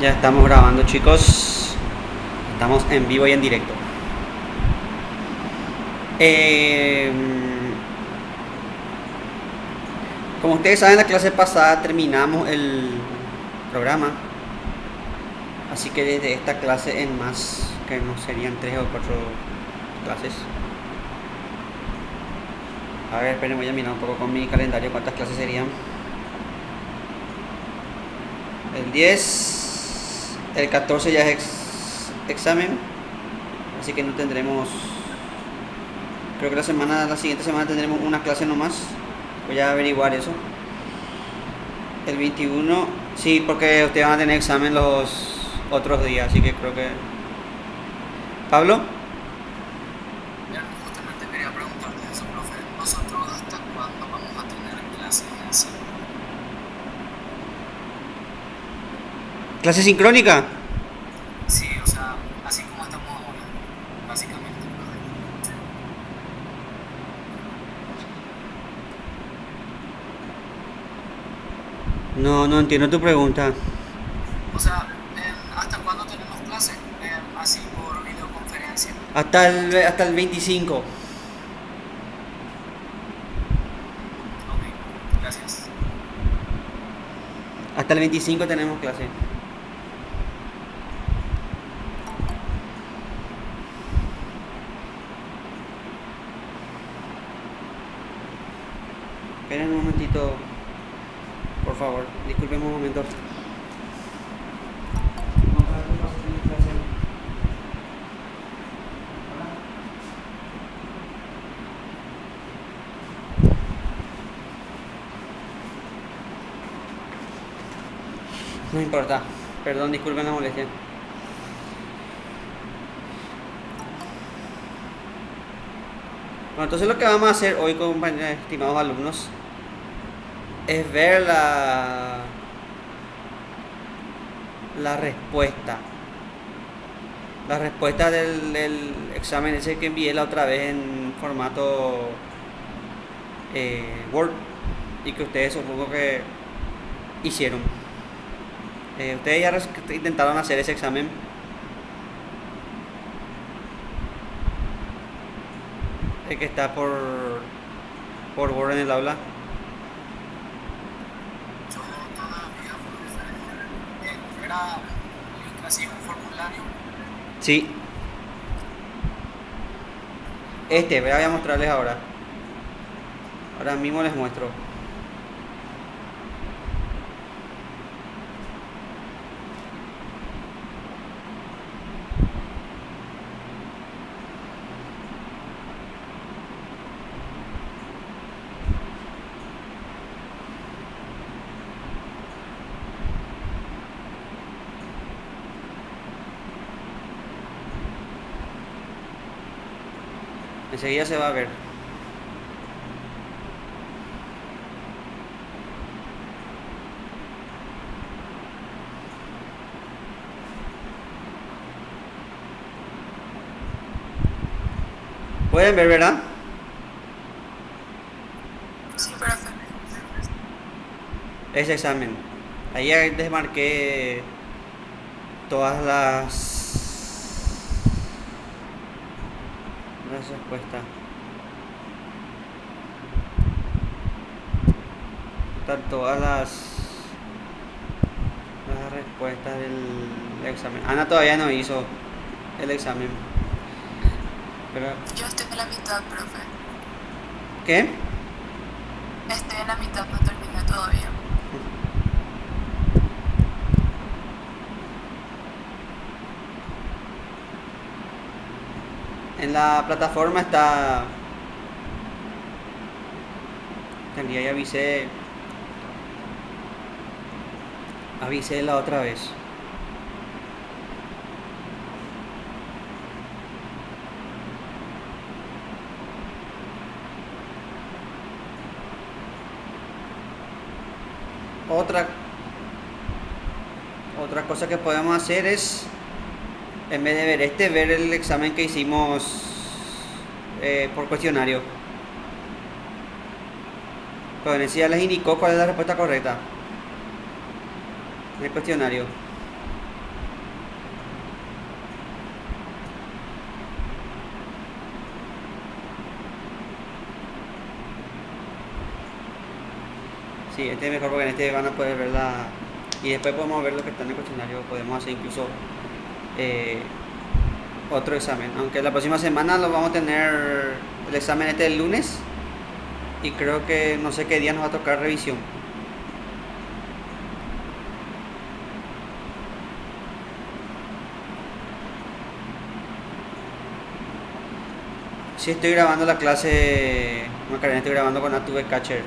Ya estamos grabando, chicos. Estamos en vivo y en directo. Eh, Como ustedes saben, la clase pasada terminamos el programa. Así que desde esta clase en más, que no serían 3 o 4 clases. A ver, esperen, voy a mirar un poco con mi calendario cuántas clases serían. El 10, el 14 ya es examen. Así que no tendremos. Creo que la siguiente semana tendremos una clase nomás. Voy a averiguar eso. El 21, sí, porque ustedes van a tener examen los otros días, así que creo que. ¿Pablo? Ya, justamente quería preguntarte eso, profe. ¿Nosotros hasta cuándo vamos a tener clases en sí? ¿Clase sincrónica? Sí, o sea, así como estamos ahora, básicamente, profe. No, no entiendo tu pregunta. O sea, ¿hasta cuándo tenemos clases? Así por videoconferencia. Hasta el 25. Ok, gracias. Hasta el 25 tenemos clase. Esperen un momentito, por favor. Disculpen un momento. No importa. Perdón, disculpen la molestia. Bueno, entonces lo que vamos a hacer hoy, estimados alumnos, es ver la respuesta. La respuesta del examen ese que envié la otra vez en formato Word y que ustedes supongo que hicieron. Ustedes ya intentaron hacer ese examen. El que está por Word en el aula. Yo todavía, profe, era un link así, un formulario. Sí, voy a mostrarles ahora. Ahora mismo les muestro. Enseguida se va a ver. Pueden ver, ¿verdad? Sí, profe. Ese examen. Ahí desmarqué todas las respuestas. Están todas las respuestas del examen. Ana todavía no hizo el examen. Pero, Yo estoy en la mitad, profe. ¿qué? Estoy en la mitad, no terminé todavía. En la plataforma está. El día ya avisé la otra vez. Otra, otra cosa que podemos hacer es, en vez de ver el examen que hicimos por cuestionario. Pero ya les indicó cuál es la respuesta correcta. En el cuestionario. Sí, este es mejor porque en este van a poder ver la... Y después podemos ver lo que está en el cuestionario. Podemos hacer incluso eh, otro examen. Aunque la próxima semana lo vamos a tener el examen este el lunes. Y creo que no sé qué día nos va a tocar revisión. Sí, estoy grabando la clase, Macarena, estoy grabando con Atube Catcher.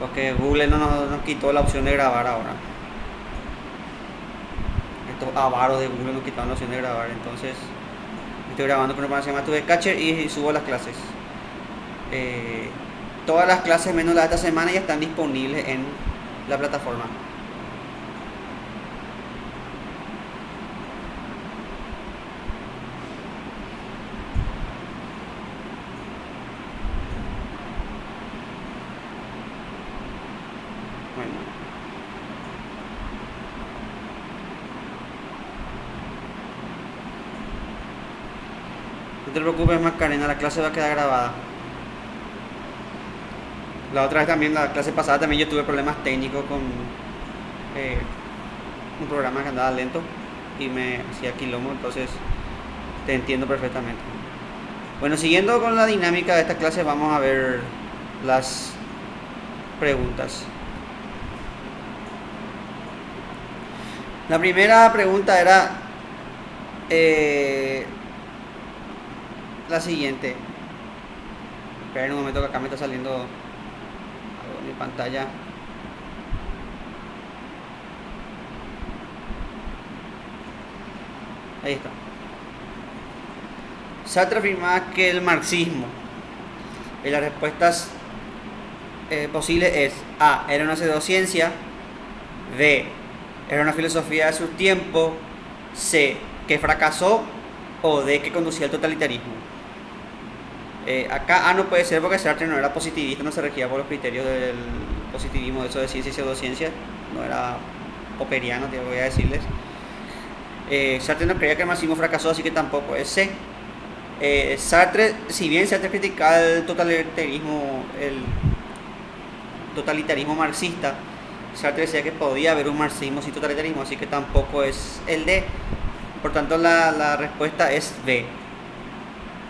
Porque Google no nos quitó la opción de grabar ahora. Estos avaros de Google nos quitaron la opción de grabar. Entonces, estoy grabando con un programa que se llama Atube Catcher y subo las clases. Eh, Todas las clases menos las de esta semana ya están disponibles en la plataforma. Bueno, no te preocupes, Macarena, la clase va a quedar grabada. La otra vez también, la clase pasada también yo tuve problemas técnicos con eh, un programa que andaba lento y me hacía quilombo, entonces te entiendo perfectamente. Bueno, siguiendo con la dinámica de esta clase, vamos a ver las preguntas. La primera pregunta era la siguiente. Esperen un momento que acá me está saliendo algo en mi pantalla. Ahí está. Sartre afirmaba que el marxismo, y las respuestas posibles es A, era una pseudociencia, B, era una filosofía de su tiempo, C, que fracasó, o D, que conducía al totalitarismo. Acá A no puede ser porque Sartre no era positivista, no se regía por los criterios del positivismo, de eso de ciencia y pseudociencia, no era popperiano, te voy a decirles. Sartre no creía que el marxismo fracasó, así que tampoco es C. Sartre, si bien Sartre criticaba el totalitarismo marxista, Sartre decía que podía haber un marxismo sin totalitarismo, así que tampoco es el D. Por tanto, la respuesta es B,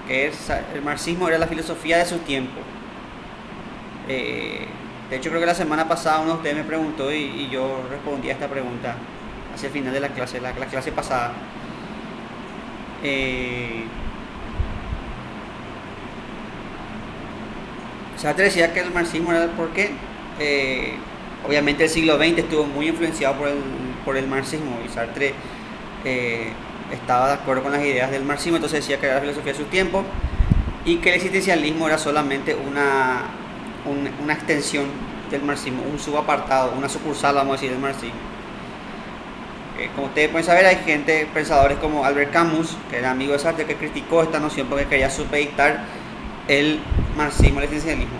que el marxismo era la filosofía de su tiempo. De hecho, creo que la semana pasada uno de ustedes me preguntó y yo respondí a esta pregunta hacia el final de la clase pasada. Sartre decía que el marxismo era porque obviamente el siglo XX estuvo muy influenciado por el marxismo y Sartre estaba de acuerdo con las ideas del marxismo, entonces decía que era la filosofía de su tiempo y que el existencialismo era solamente una extensión del marxismo, un subapartado, una sucursal, vamos a decir, del marxismo. Como ustedes pueden saber, hay pensadores como Albert Camus, que era amigo de Sartre, que criticó esta noción porque quería supeditar el marxismo al existencialismo.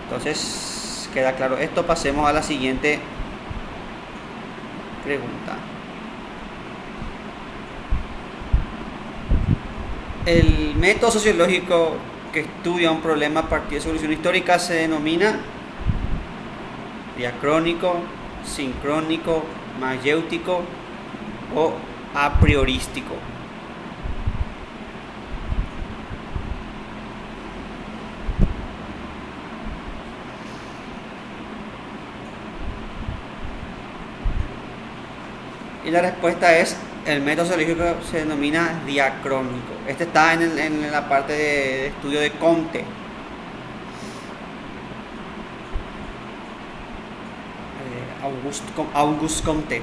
Entonces, queda claro esto. Pasemos a la siguiente pregunta. El método sociológico que estudia un problema a partir de solución histórica se denomina diacrónico, sincrónico, mayéutico o a priorístico. Y la respuesta es: el método sociológico se denomina diacrónico. Este está en la parte de estudio de Comte. Auguste Comte.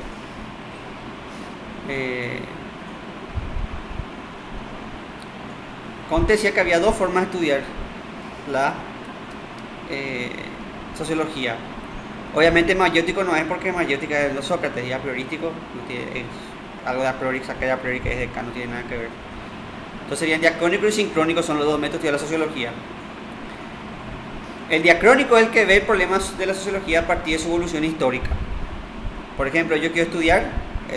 Comte decía que había dos formas de estudiar la sociología. Obviamente mayéutico no es porque mayéutica es los Sócrates, y a priorístico no tiene, es algo de a priori, saca de a priori que es de acá, no tiene nada que ver. Entonces serían diacrónico y sincrónico, son los dos métodos de la sociología. El diacrónico es el que ve problemas de la sociología a partir de su evolución histórica. Por ejemplo, yo quiero estudiar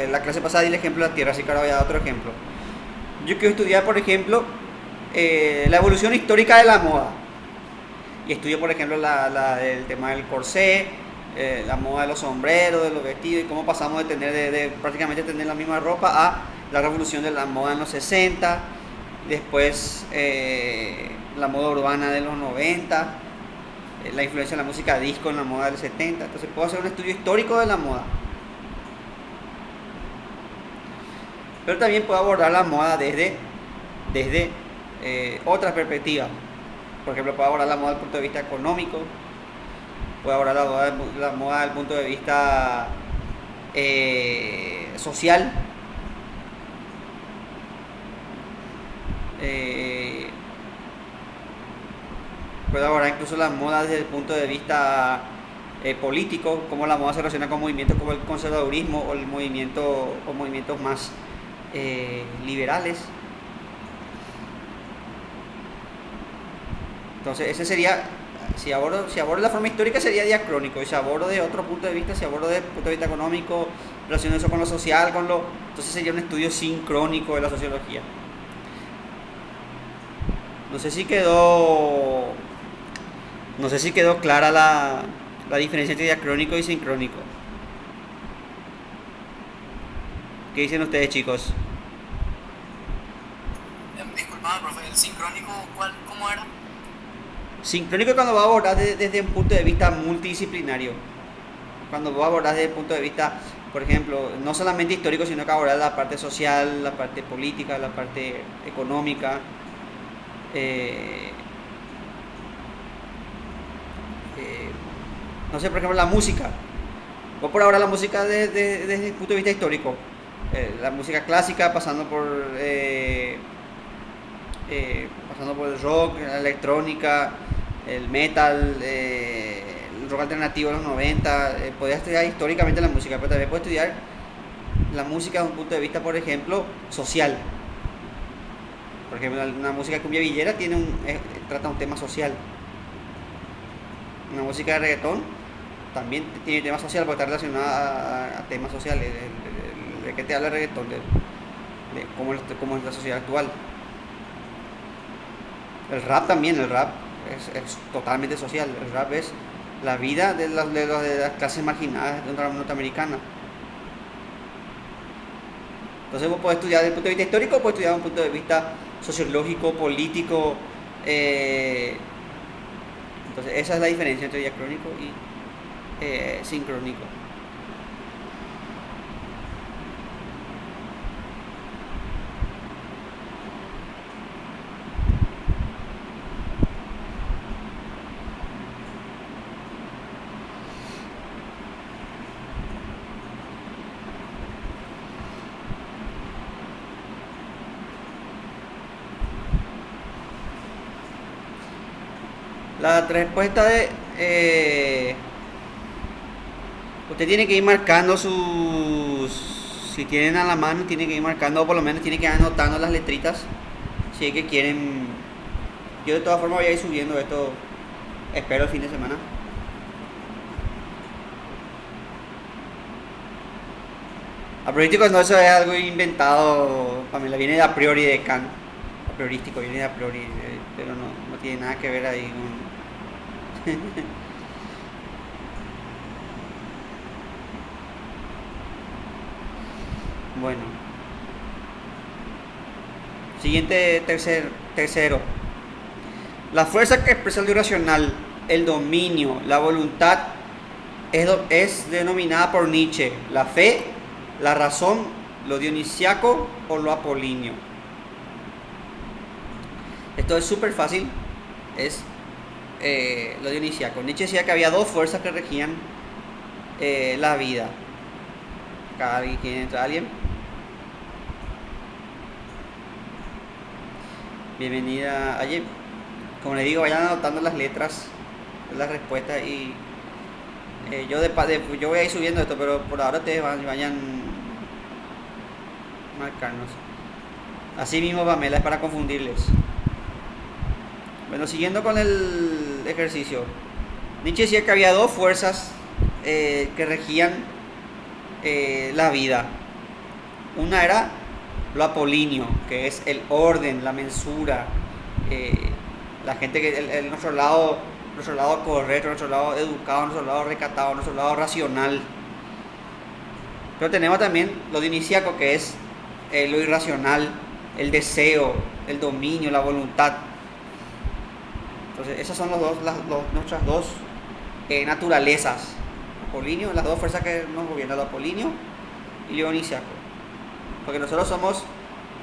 la clase pasada di el ejemplo de la Tierra, así que ahora voy a dar otro ejemplo. Yo quiero estudiar, por ejemplo, la evolución histórica de la moda. Y estudio, por ejemplo, el tema del corsé, la moda de los sombreros, de los vestidos, y cómo pasamos de tener de prácticamente tener la misma ropa a la revolución de la moda en los 60, después la moda urbana de los 90, la influencia de la música disco en la moda del 70. Entonces puedo hacer un estudio histórico de la moda. Pero también puedo abordar la moda desde otras perspectivas. Por ejemplo, puedo abordar la moda desde el punto de vista económico, puedo abordar la moda desde el punto de vista social, puedo abordar incluso la moda desde el punto de vista político, cómo la moda se relaciona con movimientos como el conservadurismo o movimientos más liberales. Entonces ese sería, si abordo la forma histórica sería diacrónico, y si abordo de otro punto de vista, si abordo desde el punto de vista económico, relaciono eso con lo social, entonces sería un estudio sincrónico de la sociología. No sé si quedó clara la diferencia entre diacrónico y sincrónico. ¿Qué dicen ustedes, chicos? Disculpame, profe, el sincrónico, ¿cómo era? Sincrónico cuando va a abordar desde un punto de vista multidisciplinario. Cuando vos abordás desde el punto de vista, por ejemplo, no solamente histórico, sino que abordás la parte social, la parte política, la parte económica. No sé, por ejemplo, la música. Vos por ahora la música desde el punto de vista histórico. La música clásica pasando por el rock, la electrónica, el metal, el rock alternativo de los 90. Podés estudiar históricamente la música, pero también puedes estudiar la música desde un punto de vista, por ejemplo, social. Por ejemplo, una música cumbia villera trata un tema social. Una música de reggaetón también tiene tema social porque está relacionada a temas sociales. ¿De qué te habla el reggaetón? De cómo es la sociedad actual. El rap también, el rap es totalmente social. El rap es la vida de las clases marginadas norteamericanas. Entonces vos podés estudiar desde el punto de vista histórico, o podés estudiar desde un punto de vista sociológico, político. Entonces esa es la diferencia entre diacrónico y sincrónico. La respuesta usted tiene que ir marcando si tienen a la mano, tiene que ir marcando, o por lo menos tiene que ir anotando las letritas, si es que quieren. Yo de todas formas voy a ir subiendo esto, espero el fin de semana. Aprovecho cuando eso es algo inventado, Pamela, viene de a priori de Kant, a priorístico, viene de a priori, pero no tiene nada que ver ahí con... Bueno, siguiente, tercero. La fuerza que expresa lo irracional, el dominio, la voluntad, es denominada por Nietzsche la fe, la razón, lo dionisiaco o lo apolíneo. Esto es súper fácil, es lo dionisiaco. Nietzsche decía que había dos fuerzas que regían la vida. Acá ¿quién entra? ¿Alguien? Bienvenida, Aye. Como les digo, vayan anotando las letras, las respuestas y yo voy a ir subiendo esto, pero por ahora ustedes vayan marcarnos. Así mismo, Pamela, es para confundirles. Bueno, siguiendo con el ejercicio. Nietzsche decía que había dos fuerzas que regían la vida. Una era lo apolíneo, que es el orden, la mensura, eh, la gente que nuestro lado correcto, nuestro lado educado, nuestro lado recatado, nuestro lado racional. Pero tenemos también lo dionisiaco, que es lo irracional, el deseo, el dominio, la voluntad. Entonces, esas son nuestras dos naturalezas. Apolinio, las dos fuerzas que nos gobiernan, lo apolíneo y lo dionisiaco. Porque nosotros somos,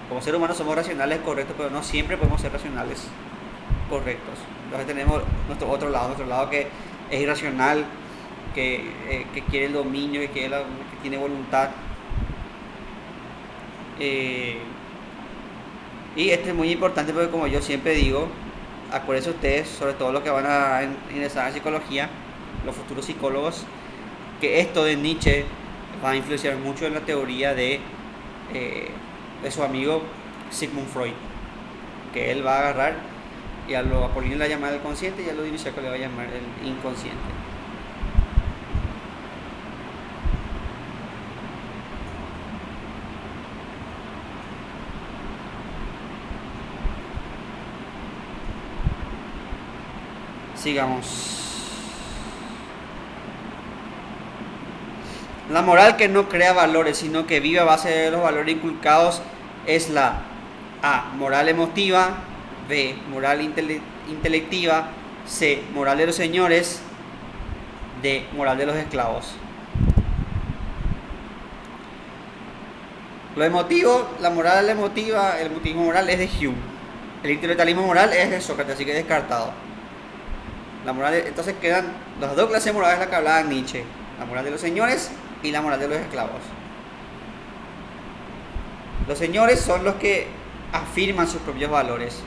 como seres humanos, somos racionales correctos, pero no siempre podemos ser racionales correctos. Entonces tenemos nuestro lado que es irracional, que quiere el dominio, que tiene voluntad. Y este es muy importante porque, como yo siempre digo, acuérdense ustedes, sobre todo los que van a ingresar en psicología, los futuros psicólogos, que esto de Nietzsche va a influenciar mucho en la teoría de su amigo Sigmund Freud, que él va a agarrar y a lo apolíneo le va a llamar el consciente y a lo dionisiaco le va a llamar el inconsciente. Sigamos. La moral que no crea valores, sino que vive a base de los valores inculcados, es la A, moral emotiva; B, moral intelectiva; C, moral de los señores; D, moral de los esclavos. Lo emotivo, la moral emotiva, el emotivismo moral es de Hume. El intelectualismo moral es de Sócrates, así que descartado. La moral entonces quedan las dos clases morales de las que hablaba Nietzsche: la moral de los señores y la moral de los esclavos. Los señores son los que afirman sus propios valores,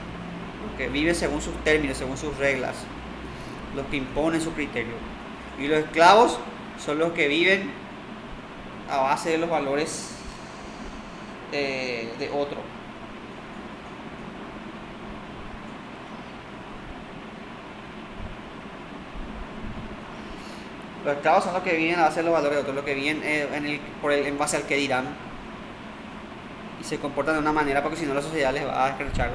los que viven según sus términos, según sus reglas, los que imponen su criterio. Y los esclavos son los que viven a base de los valores de otro. Los esclavos son los que viven a base de los valores de otros, los que viven en base al que dirán, y se comportan de una manera porque si no la sociedad les va a escrachar,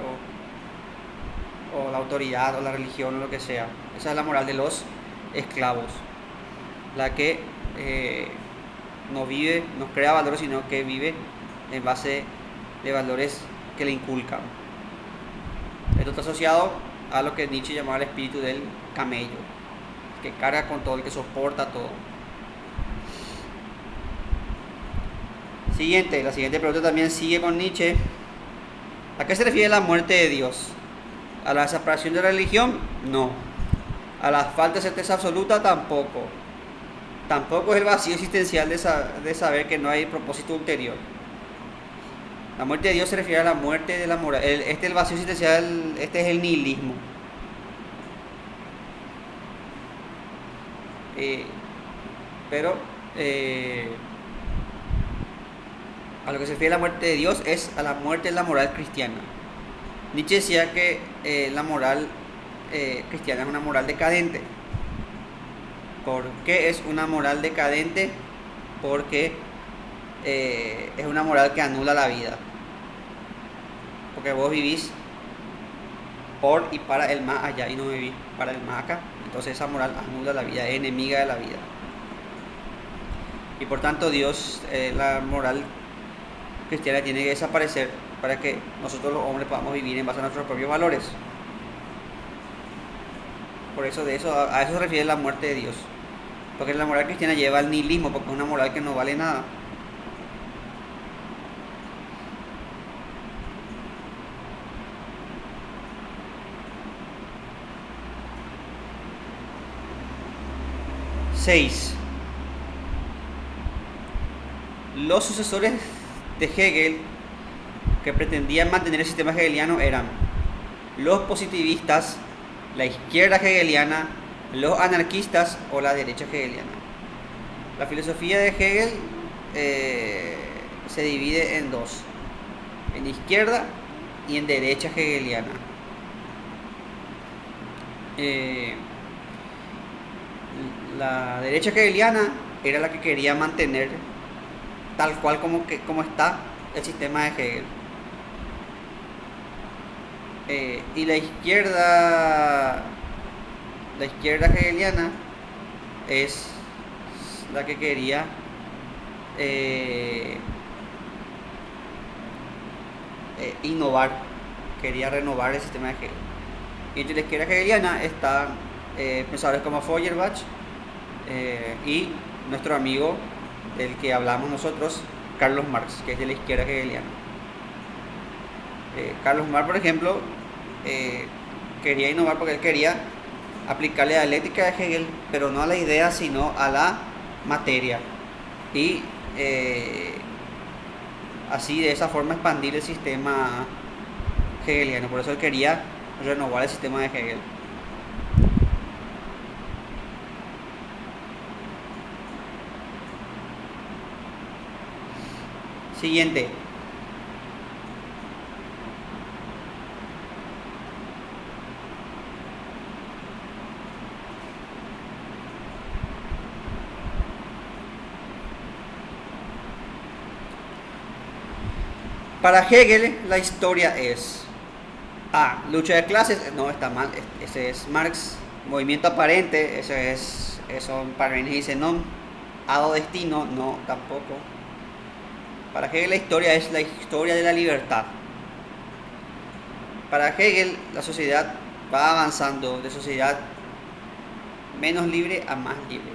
o la autoridad o la religión o lo que sea. Esa es la moral de los esclavos, la que no vive, no crea valores, sino que vive en base de valores que le inculcan. Esto está asociado a lo que Nietzsche llamaba el espíritu del camello, que carga con todo, el que soporta todo. La siguiente pregunta también sigue con Nietzsche. ¿A qué se refiere la muerte de Dios? ¿A la separación de la religión? No. ¿A la falta de certeza absoluta? Tampoco. Tampoco es el vacío existencial de saber que no hay propósito ulterior. La muerte de Dios se refiere a la muerte de la moral. Este es el vacío existencial, este es el nihilismo. Pero a lo que se refiere a la muerte de Dios es a la muerte de la moral cristiana. Nietzsche decía que la moral cristiana es una moral decadente. ¿Por qué es una moral decadente? Porque es una moral que anula la vida. Porque vos vivís por y para el más allá y no vivís para el más acá. Entonces esa moral anula la vida, es enemiga de la vida. Y por tanto Dios, la moral cristiana tiene que desaparecer para que nosotros los hombres podamos vivir en base a nuestros propios valores. Por eso a eso se refiere la muerte de Dios. Porque la moral cristiana lleva al nihilismo, porque es una moral que no vale nada. Los sucesores de Hegel que pretendían mantener el sistema hegeliano eran los positivistas, la izquierda hegeliana, los anarquistas o la derecha hegeliana. La filosofía de Hegel se divide en dos: en izquierda y en derecha hegeliana. La derecha hegeliana era la que quería mantener tal cual como está el sistema de Hegel. Y la izquierda hegeliana es la que quería innovar, quería renovar el sistema de Hegel. Y entre la izquierda hegeliana están pensadores como Feuerbach y nuestro amigo del que hablamos nosotros, Carlos Marx, que es de la izquierda hegeliana. Carlos Marx, por ejemplo, quería innovar porque él quería aplicar la dialéctica de Hegel, pero no a la idea, sino a la materia. Y así, de esa forma, expandir el sistema hegeliano. Por eso él quería renovar el sistema de Hegel. Siguiente. Para Hegel, la historia es A. Lucha de clases. No, está mal. Ese es Marx. Movimiento aparente. Eso Parménides dice no. Hado destino. No, tampoco. Para Hegel, la historia es la historia de la libertad. Para Hegel, la sociedad va avanzando de sociedad menos libre a más libre.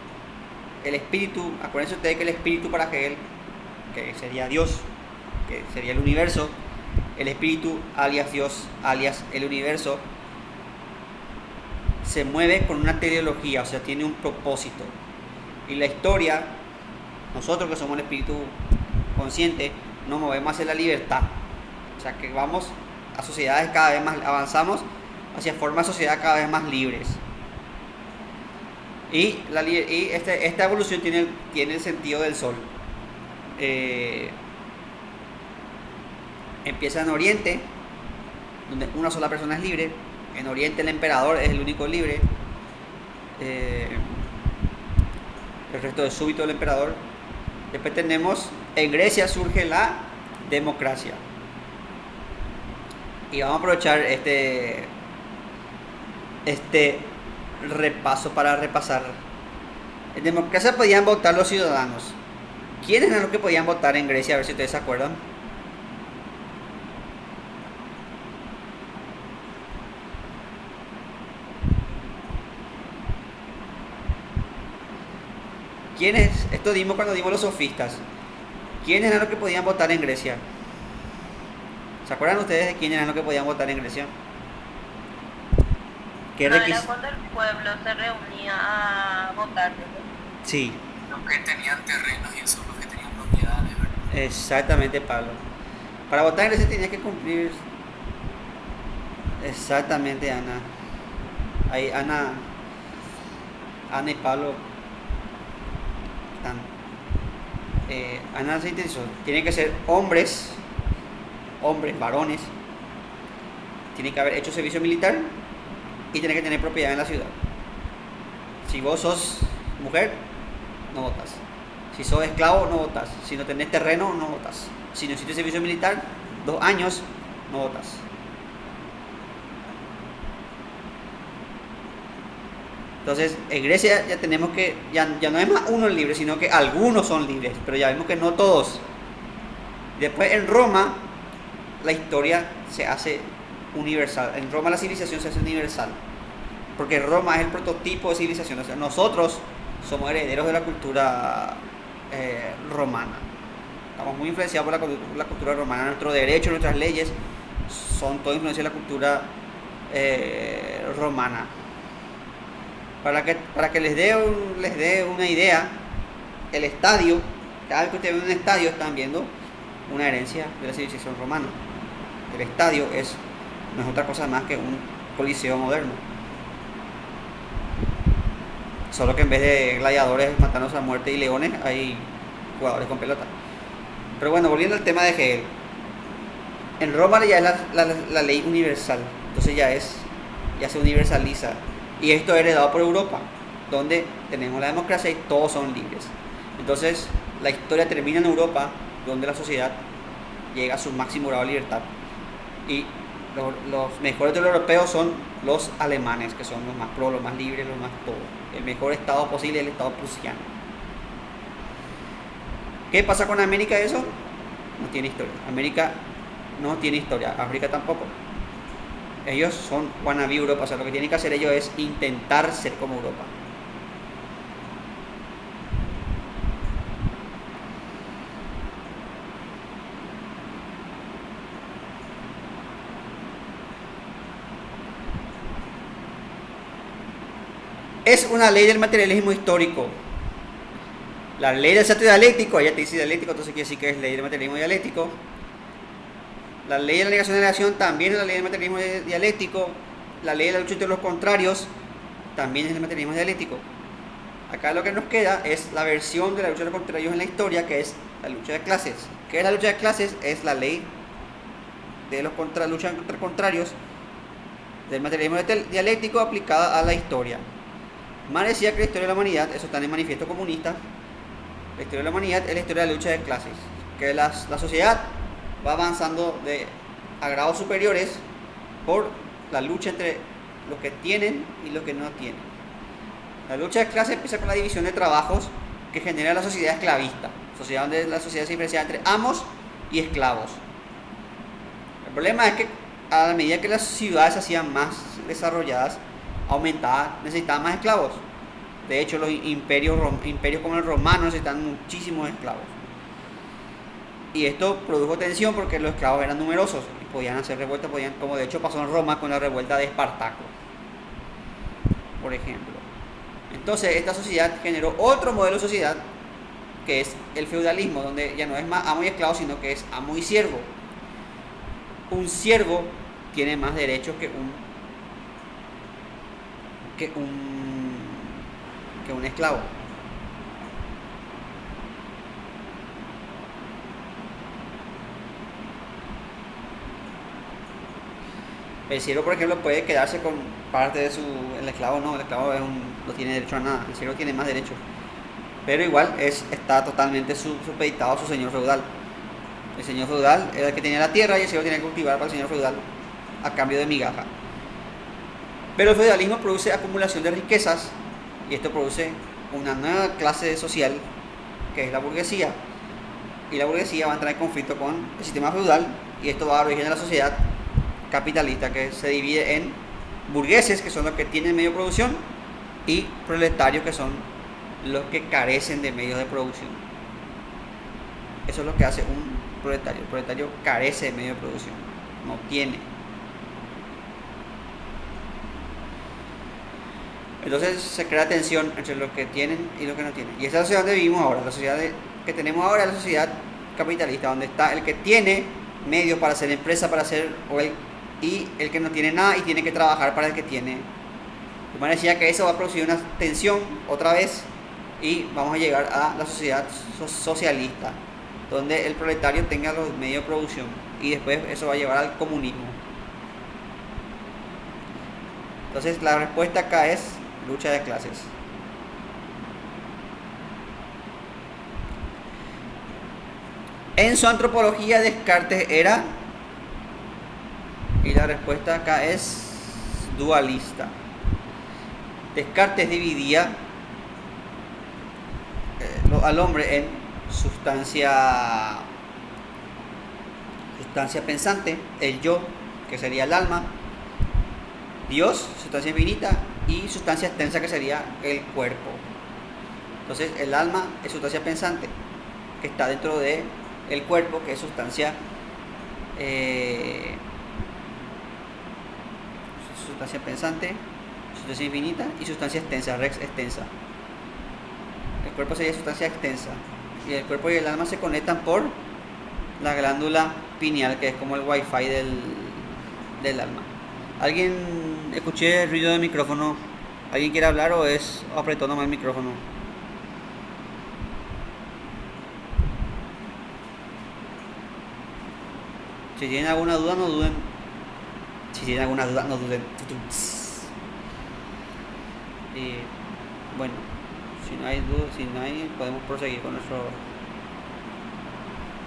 El espíritu, acuérdense ustedes que el espíritu para Hegel, que sería Dios, que sería el universo, el espíritu alias Dios, alias el universo, se mueve con una teleología, o sea, tiene un propósito. Y la historia, nosotros que somos el espíritu consciente, nos movemos hacia la libertad. O sea, que vamos a sociedades cada vez más, avanzamos hacia formas de sociedad cada vez más libres. Y esta evolución tiene el sentido del sol. Empieza en Oriente, donde una sola persona es libre. En Oriente el emperador es el único libre. El resto es súbito del emperador. Después tenemos, en Grecia surge la democracia. Y vamos a aprovechar este repaso para repasar. En democracia podían votar los ciudadanos. ¿Quiénes eran los que podían votar en Grecia? A ver si ustedes se acuerdan. ¿Quiénes? Esto dimos cuando dimos los sofistas. ¿Quiénes eran los que podían votar en Grecia? ¿Se acuerdan ustedes de quiénes eran los que podían votar en Grecia? ¿Qué No era cuando el pueblo se reunía a votar, ¿verdad? Sí. Los que tenían terrenos y eso, los que tenían propiedades, ¿verdad? Exactamente, Pablo. Para votar en Grecia tenía que cumplir. Exactamente, Ana. Ahí Ana y Pablo están. Ana se interesó. Tienen que ser hombres, varones. Tienen que haber hecho servicio militar y tienen que tener propiedad en la ciudad. Si vos sos mujer, no votas. Si sos esclavo, no votas. Si no tenés terreno, no votas. Si no hiciste servicio militar, 2 años, no votas. Entonces, en Grecia ya tenemos que, ya no es más uno libre, sino que algunos son libres, pero ya vemos que no todos. Después en Roma, la historia se hace universal. En Roma la civilización se hace universal, porque Roma es el prototipo de civilización. O sea, nosotros somos herederos de la cultura romana. Estamos muy influenciados por la cultura romana. Nuestro derecho, nuestras leyes son todo influencia de la cultura romana. Para que les dé una idea, el estadio, cada vez que ustedes ven un estadio están viendo una herencia de la civilización romana. El estadio no es otra cosa más que un coliseo moderno. Solo que en vez de gladiadores matándose a muerte y leones, hay jugadores con pelota. Pero bueno, volviendo al tema de Hegel. En Roma ya es la ley universal, entonces ya se universaliza. Y esto es heredado por Europa, donde tenemos la democracia y todos son libres. Entonces, la historia termina en Europa, donde la sociedad llega a su máximo grado de libertad. Y los mejores de los europeos son los alemanes, que son los más pro, los más libres, los más todo. El mejor estado posible es el estado prusiano. ¿Qué pasa con América eso? No tiene historia. América no tiene historia, África tampoco. Ellos son wannabe Europa, o sea, lo que tienen que hacer ellos es intentar ser como Europa. Es una ley del materialismo histórico. La ley del salto dialéctico, ella te dice dialéctico, entonces quiere decir que es ley del materialismo dialéctico. La ley de la negación de la negación también es la ley del materialismo dialéctico. La ley de la lucha entre los contrarios también es el materialismo dialéctico. Acá lo que nos queda es la versión de la lucha de los contrarios en la historia, que es la lucha de clases. ¿Qué es la lucha de clases? Es la ley de los lucha contra contrarios del materialismo dialéctico aplicada a la historia. Marx decía que la historia de la humanidad, eso está en el manifiesto comunista, la historia de la humanidad es la historia de la lucha de clases, que la sociedad va avanzando a grados superiores por la lucha entre los que tienen y los que no tienen. La lucha de clases empieza con la división de trabajos que genera la sociedad esclavista, sociedad donde la sociedad se diferencia entre amos y esclavos. El problema es que a la medida que las ciudades se hacían más desarrolladas, necesitaban más esclavos. De hecho, los imperios como el romano necesitan muchísimos esclavos. Y esto produjo tensión porque los esclavos eran numerosos y podían hacer revueltas, como de hecho pasó en Roma con la revuelta de Espartaco, por ejemplo. Entonces, esta sociedad generó otro modelo de sociedad que es el feudalismo, donde ya no es más amo y esclavo, sino que es amo y siervo. Un siervo tiene más derechos que un esclavo. El siervo, por ejemplo, puede quedarse con parte de el esclavo no, el esclavo no tiene derecho a nada, el siervo tiene más derechos. Pero igual está totalmente supeditado a su señor feudal. El señor feudal era el que tenía la tierra y el siervo tenía que cultivar para el señor feudal a cambio de migaja. Pero el feudalismo produce acumulación de riquezas y esto produce una nueva clase social que es la burguesía. Y la burguesía va a entrar en conflicto con el sistema feudal y esto va a dar origen a la sociedad capitalista que se divide en burgueses, que son los que tienen medio de producción, y proletarios, que son los que carecen de medios de producción. Eso es lo que hace un proletario. El proletario carece de medios de producción, no tiene. Entonces se crea tensión entre los que tienen y los que no tienen. Y esa es la sociedad donde vivimos ahora. La sociedad que tenemos ahora es la sociedad capitalista, donde está el que tiene medios para hacer empresa, y el que no tiene nada y tiene que trabajar para el que tiene. Me decía que eso va a producir una tensión otra vez y vamos a llegar a la sociedad socialista, donde el proletario tenga los medios de producción y después eso va a llevar al comunismo. Entonces la respuesta acá es lucha de clases. En su antropología Descartes era, y la respuesta acá es dualista. Descartes dividía al hombre en sustancia pensante, el yo, que sería el alma, Dios, sustancia infinita, y sustancia extensa, que sería el cuerpo. Entonces el alma es sustancia pensante, que está dentro de el cuerpo, que es sustancia pensante, sustancia infinita, y sustancia extensa, rex extensa. El cuerpo sería sustancia extensa y el cuerpo y el alma se conectan por la glándula pineal, que es como el wifi del alma. ¿Alguien escuché el ruido del micrófono? ¿Alguien quiere hablar o apretó nomás el micrófono? Si tienen alguna duda, no duden. Y bueno, si no hay, podemos proseguir con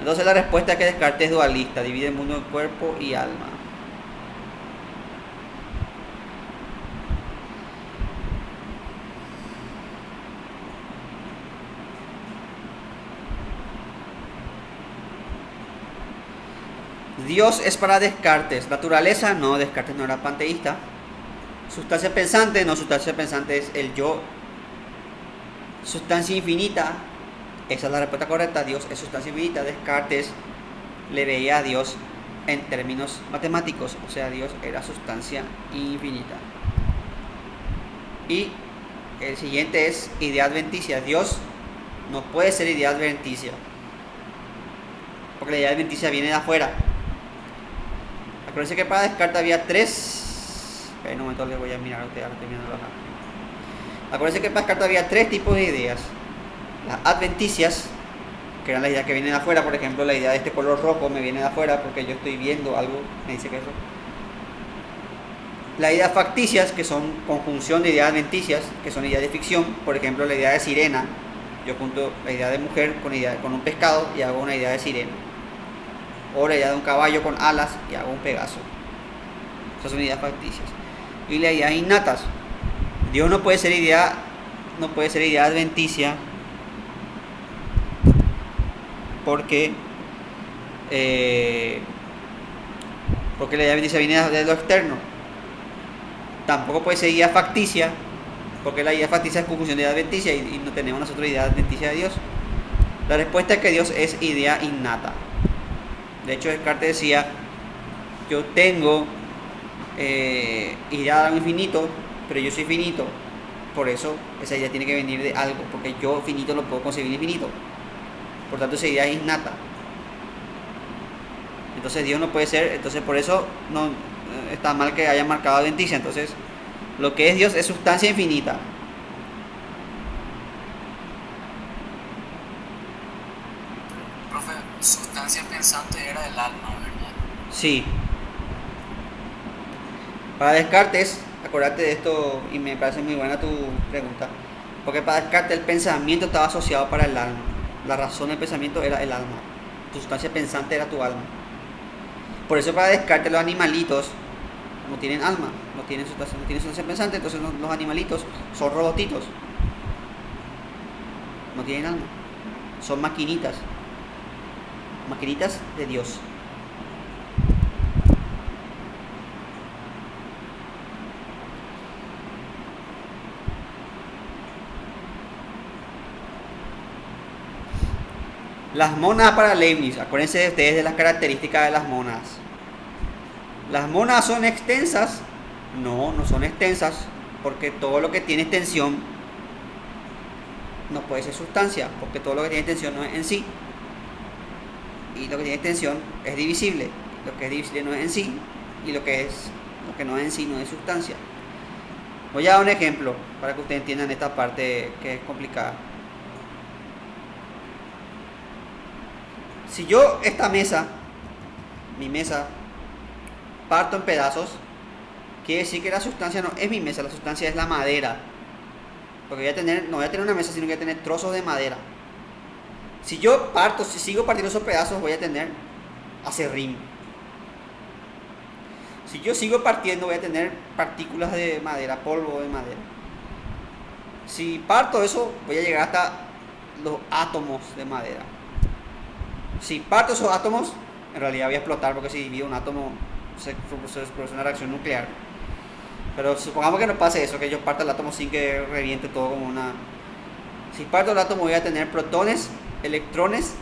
Entonces la respuesta es que Descartes es dualista, divide el mundo en cuerpo y alma. Dios es para Descartes, naturaleza no, Descartes no era panteísta. Sustancia pensante, no, sustancia pensante es el yo. Sustancia infinita, esa es la respuesta correcta, Dios es sustancia infinita. Descartes le veía a Dios en términos matemáticos, o sea, Dios era sustancia infinita. Y el siguiente es idea adventicia. Dios no puede ser idea adventicia, porque la idea adventicia viene de afuera. Acuérdense que para Descartes había tres. En un momento les voy a mirar a ustedes, ahora estoy viendo acá. Acuérdense que para Descartes había tres tipos de ideas. Las adventicias, que eran las ideas que vienen de afuera. Por ejemplo, la idea de este color rojo me viene de afuera porque yo estoy viendo algo, me dice que eso. Las ideas facticias, que son conjunción de ideas adventicias, que son ideas de ficción. Por ejemplo, la idea de sirena. Yo junto la idea de mujer con un pescado y hago una idea de sirena. O la idea de un caballo con alas y hago un Pegaso. Esas son ideas facticias. Y las ideas innatas. Dios no puede ser idea adventicia porque la idea adventicia viene de lo externo. Tampoco puede ser idea facticia porque la idea facticia es conjunción de idea adventicia y no tenemos nosotros idea adventicia de Dios. La respuesta es que Dios es idea innata. De hecho, Descartes decía, yo tengo idea de infinito, pero yo soy finito. Por eso esa idea tiene que venir de algo, porque yo finito lo puedo concebir infinito. Por tanto, esa idea es innata. Entonces Dios no puede ser, entonces por eso no está mal que haya marcado adventicia. Entonces, lo que es Dios es sustancia infinita. Profe, sustancia pensante era el alma, ¿verdad? Sí. Para Descartes, acuérdate de esto y me parece muy buena tu pregunta, porque para Descartes el pensamiento estaba asociado para el alma. La razón del pensamiento era el alma. Tu sustancia pensante era tu alma. Por eso para Descartes los animalitos no tienen alma, no tienen sustancia pensante, entonces los animalitos son robotitos. No tienen alma. Son maquinitas. Maquinitas de Dios. Las mónadas para Leibniz. Acuérdense de ustedes de las características de las mónadas. ¿Las mónadas son extensas? No, no son extensas, porque todo lo que tiene extensión no puede ser sustancia, porque todo lo que tiene extensión no es en sí. Y lo que tiene extensión es divisible. Lo que es divisible no es en sí, y lo que no es en sí no es sustancia. Voy a dar un ejemplo para que ustedes entiendan esta parte que es complicada. Si yo esta mesa, mi mesa, parto en pedazos, quiere decir que la sustancia no es mi mesa, la sustancia es la madera. Porque no voy a tener una mesa, sino que voy a tener trozos de madera. Si sigo partiendo esos pedazos, voy a tener acerrín. Si yo sigo partiendo, voy a tener partículas de madera, polvo de madera. Si parto eso, voy a llegar hasta los átomos de madera. Si parto esos átomos, en realidad voy a explotar, porque si divido un átomo se produce una reacción nuclear. Pero supongamos que no pase eso, que yo parta el átomo sin que reviente todo como una... Si parto el átomo voy a tener protones, electrones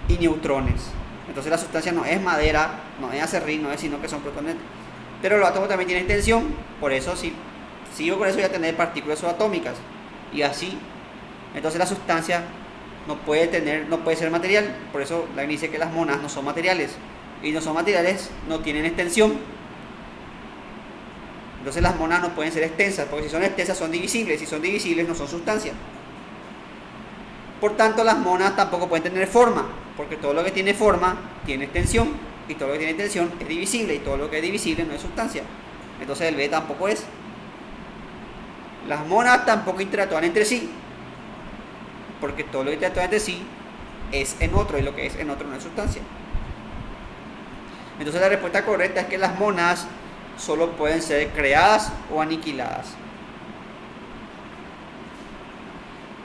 y neutrones. Entonces la sustancia no es madera, no es acerrín, no es sino que son protones. Pero los átomos también tienen tensión, por eso si sigo con eso voy a tener partículas subatómicas. Y así, entonces la sustancia no puede ser material. Por eso la dice que las monas no son materiales. Y no son materiales, no tienen extensión. Entonces las monas no pueden ser extensas, porque si son extensas son divisibles. Si son divisibles no son sustancia. Por tanto, las monas tampoco pueden tener forma, porque todo lo que tiene forma tiene extensión. Y todo lo que tiene extensión es divisible. Y todo lo que es divisible no es sustancia. Entonces el B tampoco es. Las monas tampoco interactúan entre sí, porque todo lo que interactúa entre sí es en otro, y lo que es en otro no es sustancia. Entonces la respuesta correcta es que las mónadas solo pueden ser creadas o aniquiladas.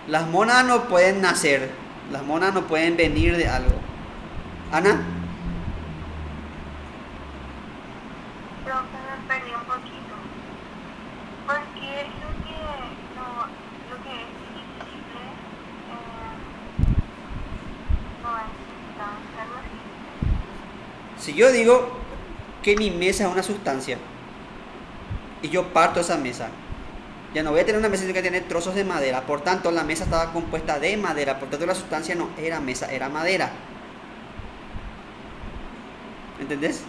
Las mónadas no pueden nacer, las mónadas no pueden venir de algo. Ana, Creo que me perdí un poquito. Porque lo que es invisible no es sustancia, algo así. si yo digo que mi mesa es una sustancia y yo parto esa mesa, ya no voy a tener una mesa sino que tiene trozos de madera. Por tanto, la mesa estaba compuesta de madera. Por tanto, la sustancia no era mesa, era madera. ¿Entendés?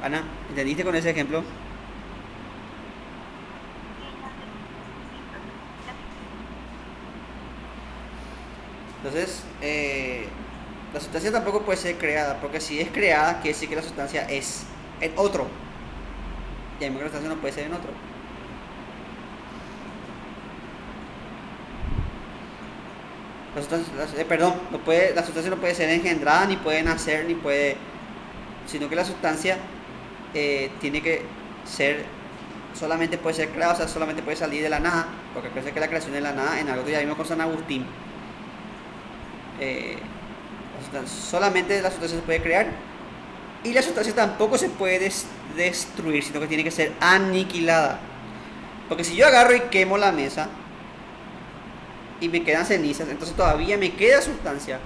Ana, ¿entendiste con ese ejemplo? Entonces, la sustancia tampoco puede ser creada, porque si es creada, quiere decir que la sustancia es en otro. Y a mí la sustancia no puede ser en otro. La sustancia, la sustancia no puede ser engendrada, ni puede nacer, ni puede... Sino que la sustancia tiene que ser... Solamente puede ser creada, o sea, solamente puede salir de la nada, porque parece que la creación de la nada, en algo que ya vimos con San Agustín, solamente la sustancia se puede crear, y la sustancia tampoco se puede destruir, sino que tiene que ser aniquilada. Porque si yo agarro y quemo la mesa y me quedan cenizas, entonces todavía me queda sustancia.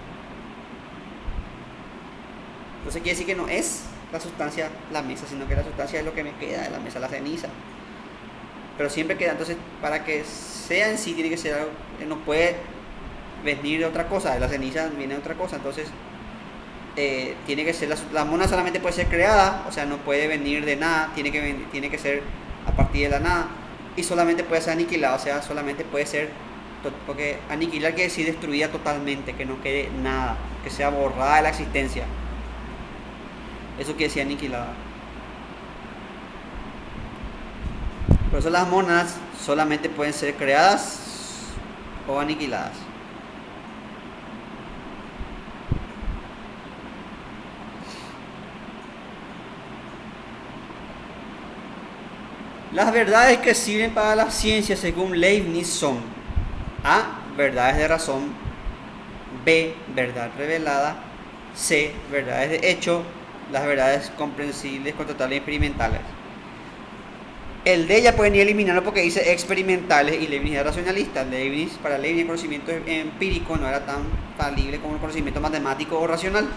Entonces quiere decir que no es la sustancia la mesa, sino que la sustancia es lo que me queda de la mesa, la ceniza. Pero siempre queda, entonces para que sea en sí tiene que ser algo que no puede venir de otra cosa, de la ceniza viene de otra cosa. Entonces tiene que ser, la mona solamente puede ser creada, o sea, no puede venir de nada, tiene que ser a partir de la nada, y solamente puede ser aniquilada, o sea, solamente puede ser, porque aniquilar quiere decir destruida totalmente, que no quede nada, que sea borrada de la existencia. Eso quiere decir aniquilada. Por eso las monas solamente pueden ser creadas o aniquiladas. Las verdades que sirven para la ciencia según Leibniz son: A. Verdades de razón. B. Verdad revelada. C. Verdades de hecho. Las verdades comprensibles, constatables y experimentales. El D ya pueden ir eliminarlo porque dice experimentales y Leibniz era racionalista. Para Leibniz el conocimiento empírico no era tan falible como el conocimiento matemático o racional.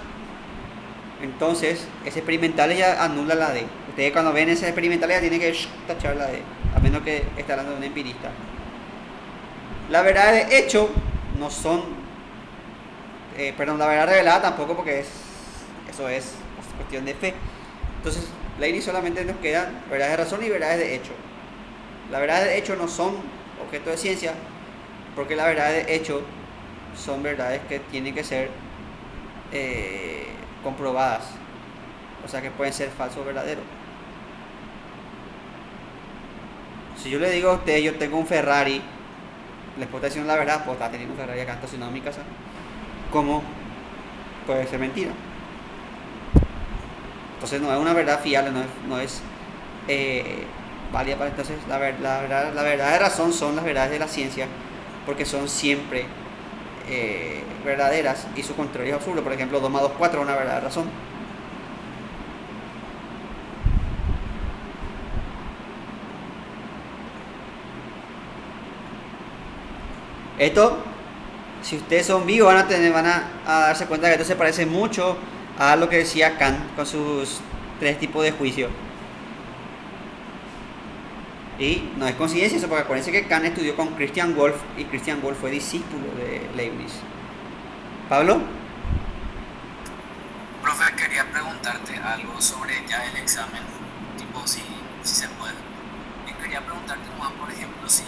Entonces, ese experimentales ya anula la D. Ustedes cuando ven ese experimentales ya tienen que tachar la D, a menos que esté hablando de un empirista. Las verdades de hecho no son, la verdad revelada tampoco, porque eso es cuestión de fe. Entonces, Leibniz solamente nos quedan verdades de razón y verdades de hecho. Las verdades de hecho no son objeto de ciencia, porque las verdades de hecho son verdades que tienen que ser comprobadas, o sea que pueden ser falso o verdadero. Si yo le digo a usted, yo tengo un Ferrari, les puedo decir la verdad, pues está teniendo un Ferrari acá estacionado en mi casa, ¿cómo puede ser mentira? Entonces no es una verdad fiable, no es válida para... Entonces la verdad de razón son las verdades de la ciencia, porque son siempre verdaderas, y su contrario es absurdo. Por ejemplo, 2 más 2, 4 es una verdad de razón. Esto, si ustedes son vivos, van a darse cuenta que esto se parece mucho a lo que decía Kant con sus 3 tipos de juicio. Y no es coincidencia eso, porque acuérdense que Kant estudió con Christian Wolff, y Christian Wolff fue discípulo de Leibniz. ¿Pablo? Profe, quería preguntarte algo sobre ya el examen, tipo si se puede. Y quería preguntarte, Juan, por ejemplo, si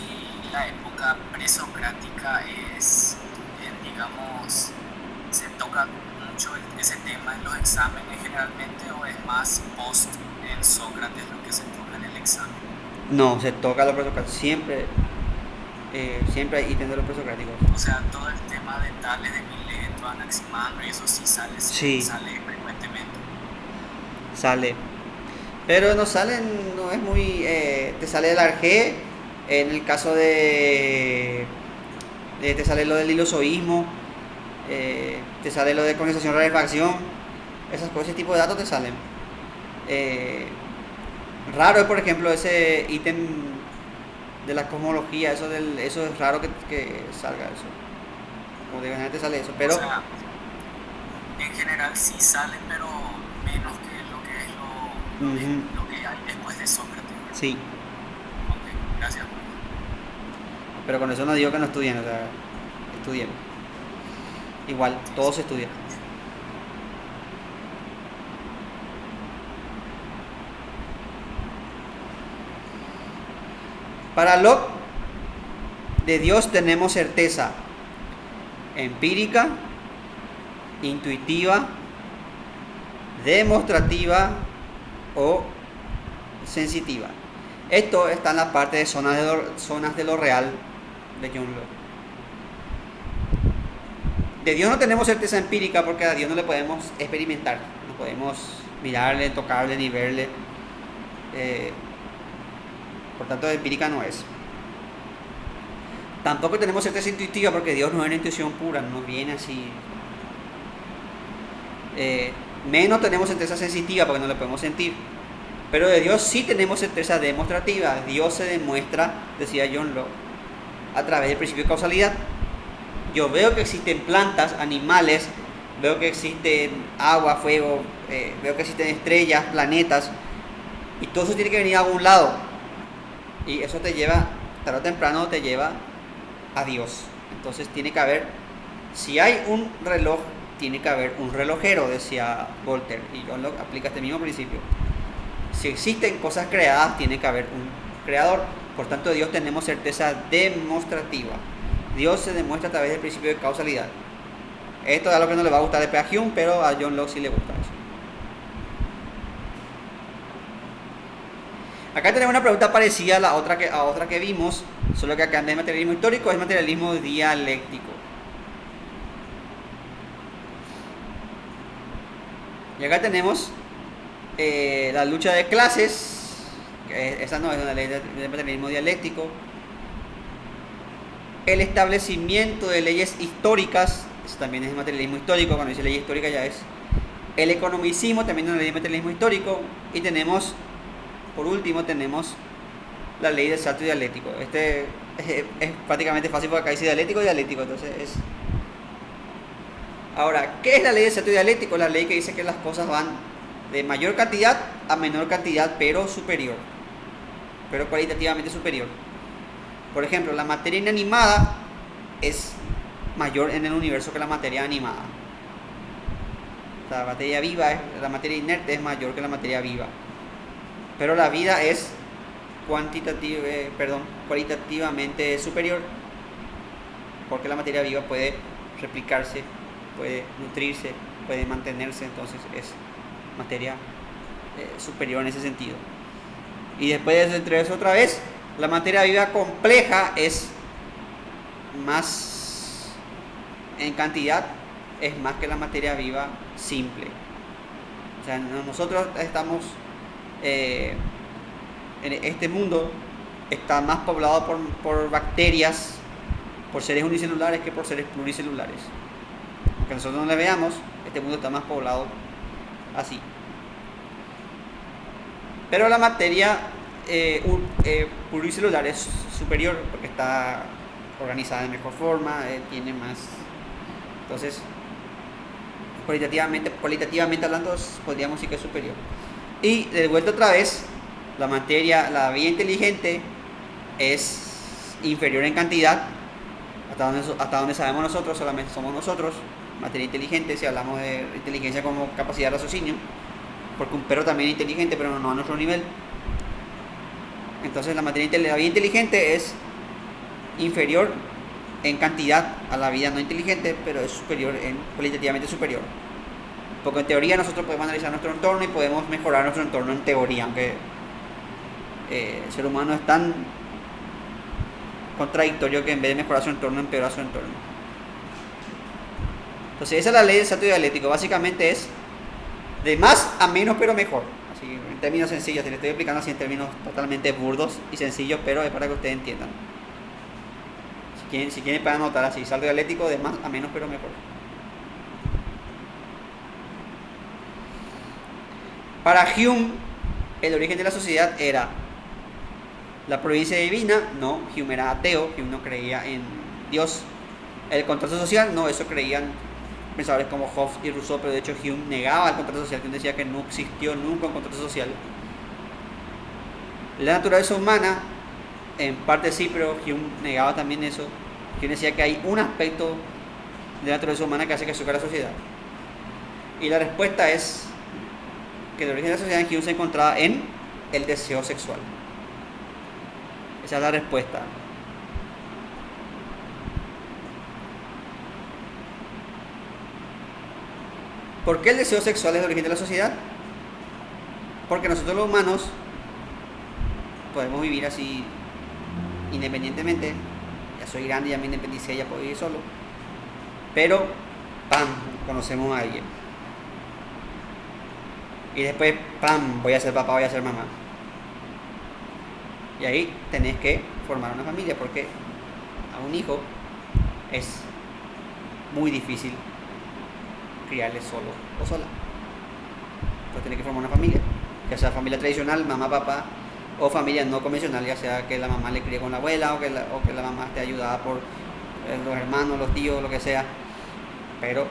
la época presocrática es, digamos, se toca mucho ese tema en los exámenes generalmente, o es más post en Sócrates lo que se toca en el examen. examen. No, se toca los presocráticos. Siempre hay ítems de los presocráticos. O sea, todo el tema de Tales, de Mileto, Anaximandro, y eso sí sale, Sí. sale frecuentemente. Sale. Pero no salen, no es muy... te sale el arjé, en el caso te sale lo del ilozoísmo, te sale lo de condensación rarefacción, esas cosas, ese tipo de datos te salen. Raro es, por ejemplo, ese ítem de la cosmología, eso es raro que salga eso. Como de te sale eso, pero O sea, en general sí sale, pero menos que lo que es ujú, lo que hay después de Sócrates. sí. Ok, gracias. Pero con eso no digo que no estudien, o sea, estudien. Igual, todos estudian. Para Locke, de Dios tenemos certeza empírica, intuitiva, demostrativa o sensitiva. Esto está en la parte de zonas de lo real de John Locke. De Dios no tenemos certeza empírica porque a Dios no le podemos experimentar, no podemos mirarle, tocarle ni verle. Por tanto, empírica no es. Tampoco tenemos certeza intuitiva porque Dios no es una intuición pura, no viene así. Menos tenemos certeza sensitiva porque no le podemos sentir. Pero de Dios sí tenemos certeza demostrativa. Dios se demuestra, decía John Locke, a través del principio de causalidad. Yo veo que existen plantas, animales, veo que existen agua, fuego, veo que existen estrellas, planetas, y todo eso tiene que venir a algún lado. Y eso te lleva, tarde o temprano te lleva a Dios. Entonces tiene que haber, si hay un reloj, tiene que haber un relojero, decía Voltaire, y John Locke aplica este mismo principio. Si existen cosas creadas, tiene que haber un creador. Por tanto, de Dios tenemos certeza demostrativa. Dios se demuestra a través del principio de causalidad. Esto es algo que no le va a gustar de P.A. Hume, pero a John Locke sí le gusta eso. Acá tenemos una pregunta parecida a la otra que vimos, solo que acá en vez de materialismo histórico es materialismo dialéctico. Y acá tenemos la lucha de clases, que esa no es una ley de materialismo dialéctico. El establecimiento de leyes históricas, eso también es materialismo histórico, cuando dice ley histórica ya es. El economicismo también es una ley de materialismo histórico. Y tenemos, por último, tenemos la ley del salto dialéctico. Este es prácticamente fácil porque acá dice dialéctico, entonces es... Ahora, ¿qué es la ley del salto dialéctico? La ley que dice que las cosas van de mayor cantidad a menor cantidad, pero superior, pero cualitativamente superior. Por ejemplo, la materia inanimada es mayor en el universo que la materia animada. La materia viva, la materia inerte es mayor que la materia viva. Pero la vida es cualitativamente superior, porque la materia viva puede replicarse, puede nutrirse, puede mantenerse, entonces es materia superior en ese sentido. Y después de eso otra vez, la materia viva compleja es más en cantidad, es más que la materia viva simple. O sea, nosotros estamos en este mundo está más poblado por bacterias, por seres unicelulares que por seres pluricelulares. Aunque nosotros no le veamos, este mundo está más poblado así. Pero la materia pluricelular es superior porque está organizada de mejor forma, tiene más. Entonces, cualitativamente hablando, podríamos decir que es superior. Y de vuelta otra vez, la vida inteligente es inferior en cantidad, hasta donde sabemos nosotros, solamente somos nosotros, materia inteligente, si hablamos de inteligencia como capacidad de raciocinio, porque un perro también es inteligente, pero no a nuestro nivel. Entonces la vida inteligente es inferior en cantidad a la vida no inteligente, pero es cualitativamente superior. Porque en teoría nosotros podemos analizar nuestro entorno y podemos mejorar nuestro entorno en teoría, aunque El ser humano es tan contradictorio que en vez de mejorar su entorno, empeora su entorno. Entonces esa es la ley del salto dialéctico. Básicamente es de más a menos pero mejor. Así, en términos sencillos, te lo estoy explicando así en términos totalmente burdos y sencillos, pero es para que ustedes entiendan. Si quieren para anotar así, salto dialéctico de más a menos pero mejor. Para Hume, el origen de la sociedad era la providencia divina. No, Hume era ateo, Hume no creía en Dios. El contrato social, no, eso creían pensadores como Hobbes y Rousseau, pero de hecho Hume negaba el contrato social. Hume decía que no existió nunca un contrato social. La naturaleza humana, en parte sí, pero Hume negaba también eso. Hume decía que hay un aspecto de la naturaleza humana que hace que surja la sociedad. Y la respuesta es que el origen de la sociedad en Hume se encontraba en el deseo sexual. Esa es la respuesta. ¿Por qué el deseo sexual es el origen de la sociedad? Porque nosotros los humanos podemos vivir así independientemente. Ya soy grande, ya me independicé, ya puedo vivir solo. Pero, ¡pam!, conocemos a alguien. Y después, ¡pam!, voy a ser papá, voy a ser mamá. Y ahí tenés que formar una familia, porque a un hijo es muy difícil criarle solo o sola. Entonces tenés que formar una familia, ya sea familia tradicional, mamá, papá, o familia no convencional, ya sea que la mamá le críe con la abuela o que la mamá esté ayudada por los hermanos, los tíos, lo que sea. Pero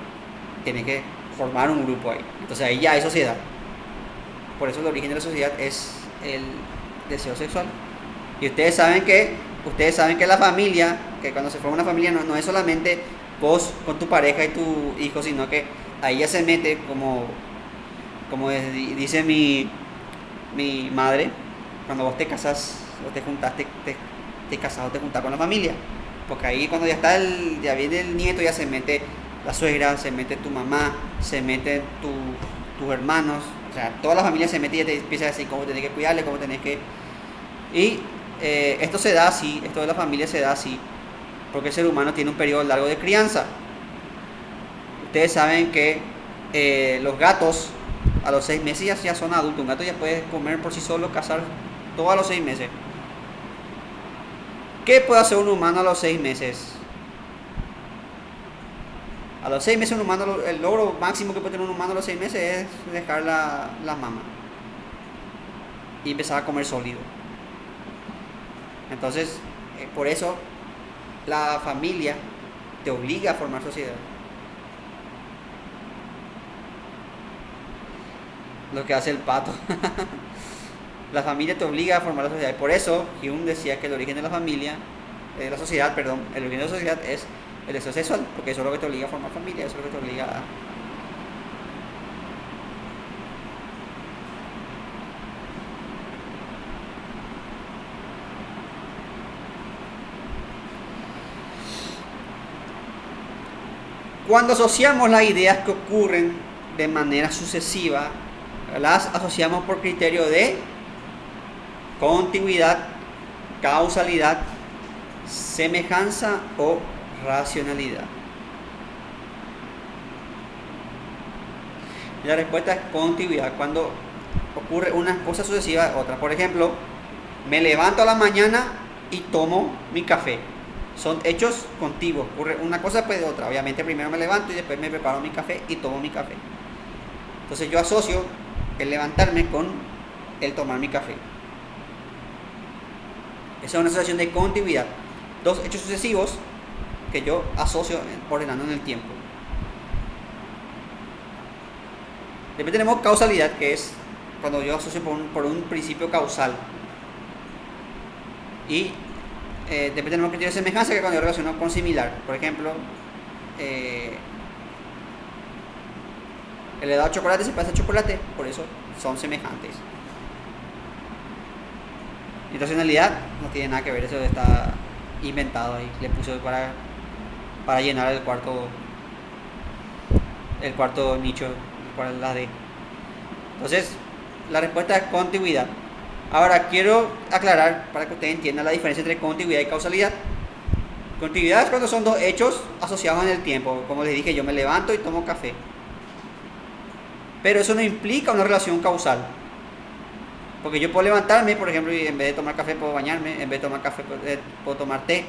tiene que formar un grupo ahí. Entonces ahí ya hay sociedad. Por eso el origen de la sociedad es el deseo sexual. Y ustedes saben que la familia, que cuando se forma una familia no es solamente vos con tu pareja y tu hijo, sino que ahí ya se mete, como dice mi madre, cuando vos te casas o te juntás, te casas o te juntás con la familia. Porque ahí cuando ya viene el nieto, ya se mete la suegra, se mete tu mamá, se meten tus hermanos, o sea, toda la familia se mete y ya te empieza a decir cómo tenés que cuidarle, cómo tenés que... Y esto se da así, esto de la familia se da así, porque el ser humano tiene un periodo largo de crianza. Ustedes saben que los gatos a los 6 meses ya son adultos. Un gato ya puede comer por sí solo, cazar todo a los 6 meses. ¿Qué puede hacer un humano a los 6 meses? A los 6 meses un humano, el logro máximo que puede tener un humano a los 6 meses es dejar la mama y empezar a comer sólido. Entonces, por eso la familia te obliga a formar sociedad. Lo que hace el pato. La familia te obliga a formar la sociedad. Y por eso Hume decía que el origen de la familia, el origen de la sociedad es el deseo sexual, porque eso es lo que te obliga a formar familia, eso es lo que te obliga a... Cuando asociamos las ideas que ocurren de manera sucesiva, las asociamos por criterio de continuidad, causalidad, semejanza o racionalidad. La respuesta es continuidad, cuando ocurre una cosa sucesiva a otra. Por ejemplo, me levanto a la mañana y tomo mi café. Son hechos contiguos, ocurre una cosa después de otra. Obviamente primero me levanto y después me preparo mi café y tomo mi café. Entonces yo asocio el levantarme con el tomar mi café. Esa es una asociación de continuidad. Dos hechos sucesivos que yo asocio ordenando en el tiempo. Después tenemos causalidad, que es cuando yo asocio por un principio causal. Y después tenemos criterio de semejanza, que es cuando yo relaciono con similar. Por ejemplo, el helado de chocolate se parece a chocolate, por eso son semejantes. Y racionalidad no tiene nada que ver, eso está inventado ahí. Le puse para llenar el cuarto nicho, la D. Entonces, la respuesta es continuidad. Ahora, quiero aclarar para que ustedes entiendan la diferencia entre contigüidad y causalidad. Contigüidad es cuando son dos hechos asociados en el tiempo. Como les dije, yo me levanto y tomo café. Pero eso no implica una relación causal. Porque yo puedo levantarme, por ejemplo, y en vez de tomar café puedo bañarme, en vez de tomar café puedo tomar té,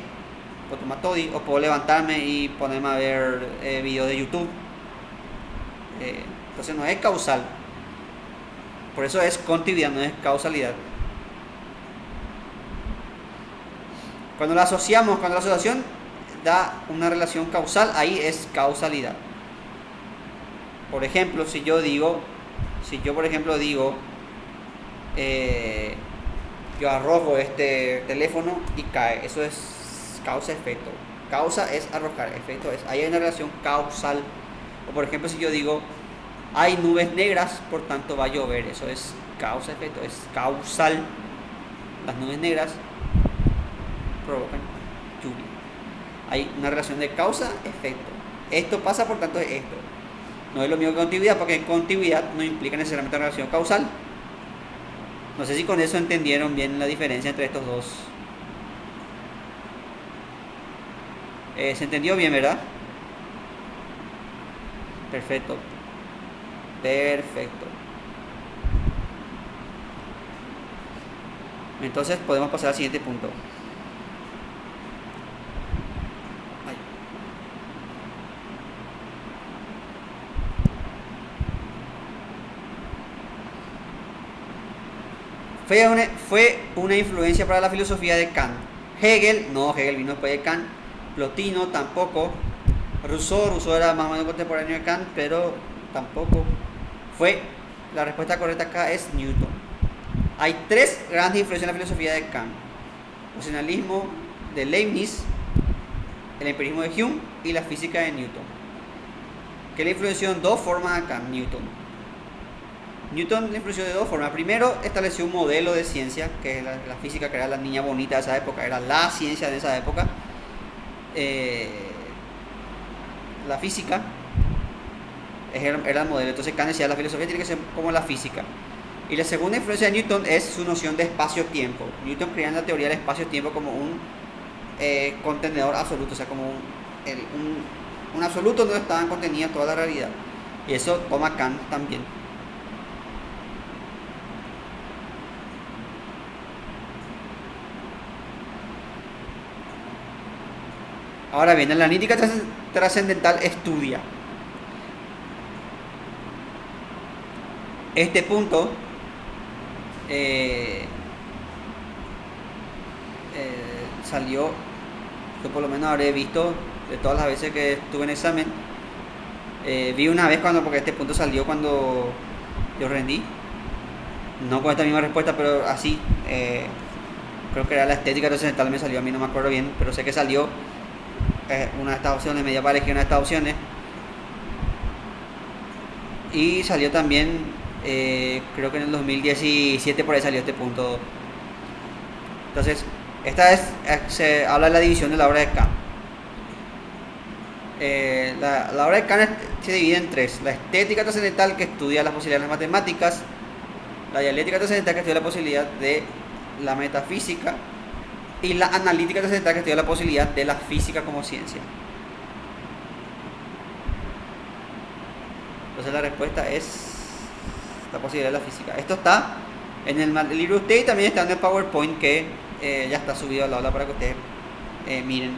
puedo tomar toddy, o puedo levantarme y ponerme a ver videos de YouTube. Entonces no es causal. Por eso es contigüidad, no es causalidad. Cuando la asociación da una relación causal, ahí es causalidad. Por ejemplo, si yo por ejemplo digo, yo arrojo este teléfono y cae, eso es causa-efecto. Causa es arrojar, efecto es, ahí hay una relación causal. O por ejemplo, si yo digo, hay nubes negras, por tanto va a llover, eso es causa-efecto, es causal. Las nubes negras provocan lluvia. Hay una relación de causa-efecto. Esto pasa, por tanto, es esto. No es lo mismo que contigüidad, porque contigüidad no implica necesariamente una relación causal. No sé si con eso entendieron bien la diferencia entre estos dos. ¿Se entendió bien, verdad? Perfecto. Entonces podemos pasar al siguiente punto. Fue una influencia para la filosofía de Kant. Hegel vino después de Kant. Plotino tampoco. Rousseau era más o menos contemporáneo de Kant, pero tampoco fue. La respuesta correcta acá es Newton. Hay tres grandes influencias en la filosofía de Kant: el racionalismo de Leibniz, el empirismo de Hume y la física de Newton. ¿Qué le influenció en dos formas a Kant? Newton le influenció de dos formas. Primero, estableció un modelo de ciencia, que es la física, que era la niña bonita de esa época, era la ciencia de esa época. La física era el modelo. Entonces Kant decía, la filosofía tiene que ser como la física. Y la segunda influencia de Newton es su noción de espacio-tiempo. Newton crea la teoría del espacio-tiempo como un contenedor absoluto, o sea, como un absoluto donde estaban contenidas toda la realidad. Y eso toma Kant también. Ahora bien, la analítica trascendental estudia este punto. Salió, yo por lo menos habré visto de todas las veces que estuve en examen, vi una vez porque este punto salió cuando yo rendí, no con esta misma respuesta, pero así, creo que era la estética trascendental, me salió, a mí no me acuerdo bien, pero sé que salió una de estas opciones, me dio para elegir una de estas opciones, y salió también, creo que en el 2017 por ahí salió este punto. Entonces, se habla de la división de la obra de Kant. La obra de Kant se divide en tres: la estética trascendental, que estudia las posibilidades de las matemáticas; la dialéctica trascendental, que estudia la posibilidad de la metafísica; y la analítica trascendental, que estudia la posibilidad de la física como ciencia. Entonces la respuesta es la posibilidad de la física. Esto está en el libro de usted y también está en el PowerPoint, que ya está subido al aula para que ustedes miren.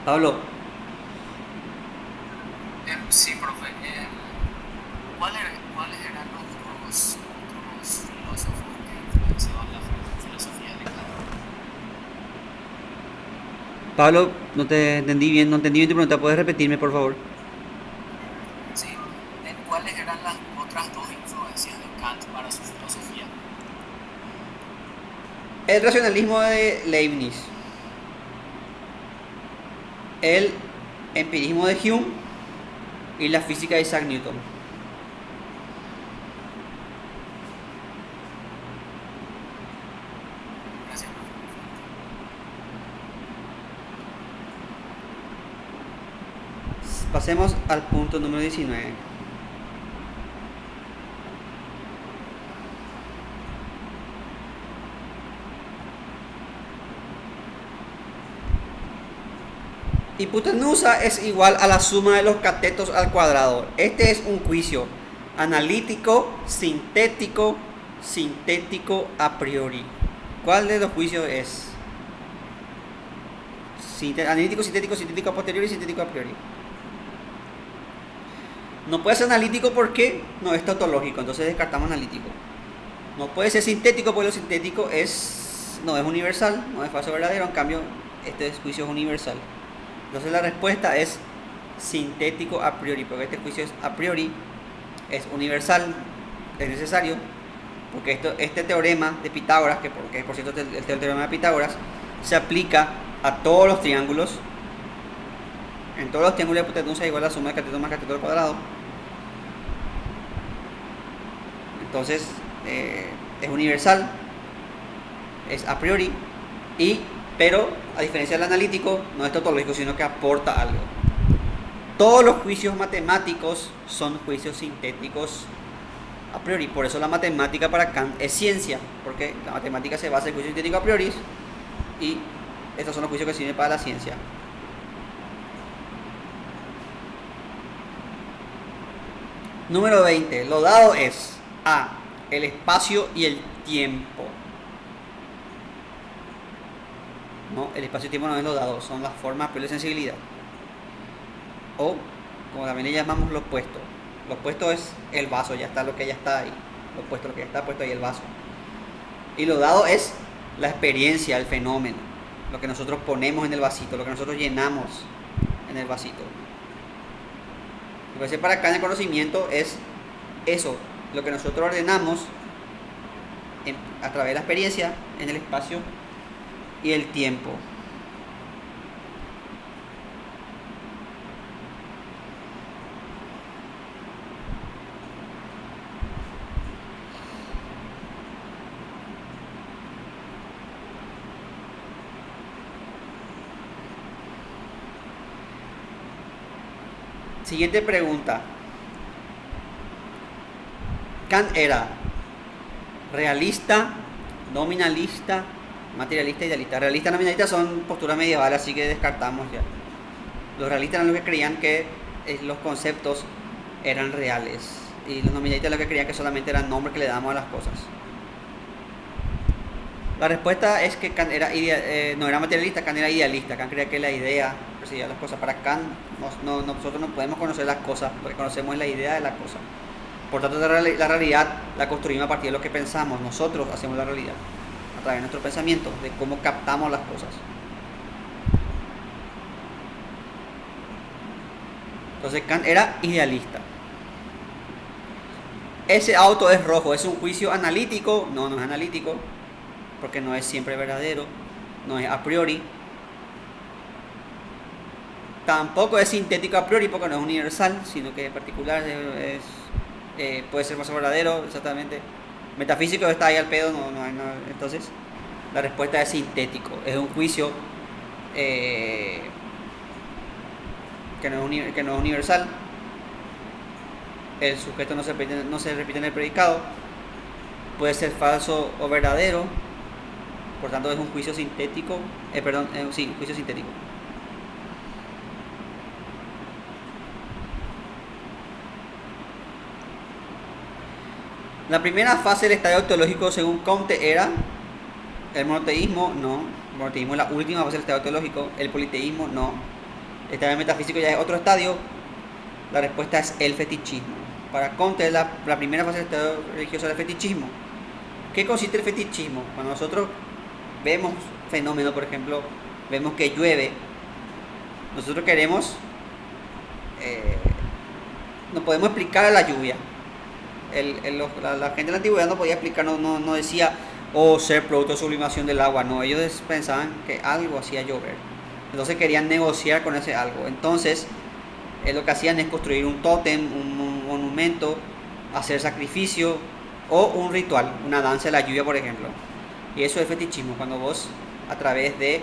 Pablo. Sí, profe. ¿Cuáles eran los filósofos que influenciaban la filosofía de Kant? Pablo, no entendí bien tu pregunta. ¿Puedes repetirme, por favor? Sí. ¿Cuáles eran las otras dos influencias de Kant para su filosofía? El racionalismo de Leibniz, el empirismo de Hume y la física de Isaac Newton. Gracias. Pasemos al punto número 19. Hipotenusa es igual a la suma de los catetos al cuadrado. Este es un juicio analítico, sintético, a priori. ¿Cuál de los juicios es? Analítico, sintético a posteriori, sintético a priori. No puede ser analítico porque no es tautológico, entonces descartamos analítico. No puede ser sintético porque lo sintético no es universal, no es falso verdadero, en cambio este juicio es universal. Entonces la respuesta es sintético a priori, porque este juicio es a priori, es universal, es necesario, porque este teorema de Pitágoras, que por cierto el teorema de Pitágoras, se aplica a todos los triángulos. En todos los triángulos de hipotenusa es igual a la suma de cateto más cateto al cuadrado. Entonces es universal, es a priori, pero a diferencia del analítico no es tautológico, sino que aporta algo. Todos los juicios matemáticos son juicios sintéticos a priori. Por eso la matemática para Kant es ciencia, porque la matemática se basa en juicios sintéticos a priori y estos son los juicios que sirven para la ciencia. Número 20. Lo dado es A, el espacio y el tiempo. No, el espacio y el tiempo no es lo dado, son las formas pero de sensibilidad. O, como también le llamamos lo opuesto. Lo opuesto es el vaso, ya está lo que ya está ahí. Lo opuesto, lo que ya está puesto ahí, el vaso. Y lo dado es la experiencia, el fenómeno. Lo que nosotros ponemos en el vasito, lo que nosotros llenamos en el vasito. Lo que para acá en el conocimiento es eso, lo que nosotros ordenamos a través de la experiencia en el espacio y el tiempo. Siguiente pregunta. Kant era realista, nominalista, materialista, idealista. Realista y nominalista son posturas medievales, así que descartamos ya. Los realistas eran los que creían que los conceptos eran reales y los nominalistas los que creían que solamente eran nombres que le damos a las cosas. La respuesta es que Kant no era materialista, Kant era idealista. Kant creía que la idea perseguía las cosas. Para Kant nosotros no podemos conocer las cosas, lo que conocemos es la idea de la cosa. Por tanto, la realidad la construimos a partir de lo que pensamos. Nosotros hacemos la realidad a través de nuestro pensamiento, de cómo captamos las cosas. Entonces Kant era idealista. Ese auto es rojo, ¿es un juicio analítico? No, no es analítico, porque no es siempre verdadero, no es a priori. Tampoco es sintético a priori, porque no es universal, sino que en particular puede ser más verdadero, exactamente. Metafísico está ahí al pedo, no. Entonces, la respuesta es sintético. Es un juicio que no es universal. El sujeto no se repite en el predicado. Puede ser falso o verdadero. Por tanto, es un juicio sintético. Juicio sintético. La primera fase del estadio ontológico según Comte era el monoteísmo, no. El monoteísmo es la última fase del estadio ontológico. El politeísmo, no. El estadio metafísico ya es otro estadio. La respuesta es el fetichismo. Para Comte la primera fase del estadio religioso era el fetichismo. ¿Qué consiste el fetichismo? Cuando nosotros vemos fenómenos, por ejemplo, vemos que llueve, nosotros queremos, no podemos explicar la lluvia. La gente de la antigüedad no podía explicar, no decía ser producto de sublimación del agua, no, ellos pensaban que algo hacía llover, entonces querían negociar con ese algo. Entonces lo que hacían es construir un tótem, un monumento, hacer sacrificio o un ritual, una danza de la lluvia, por ejemplo. Y eso es fetichismo, cuando vos a través de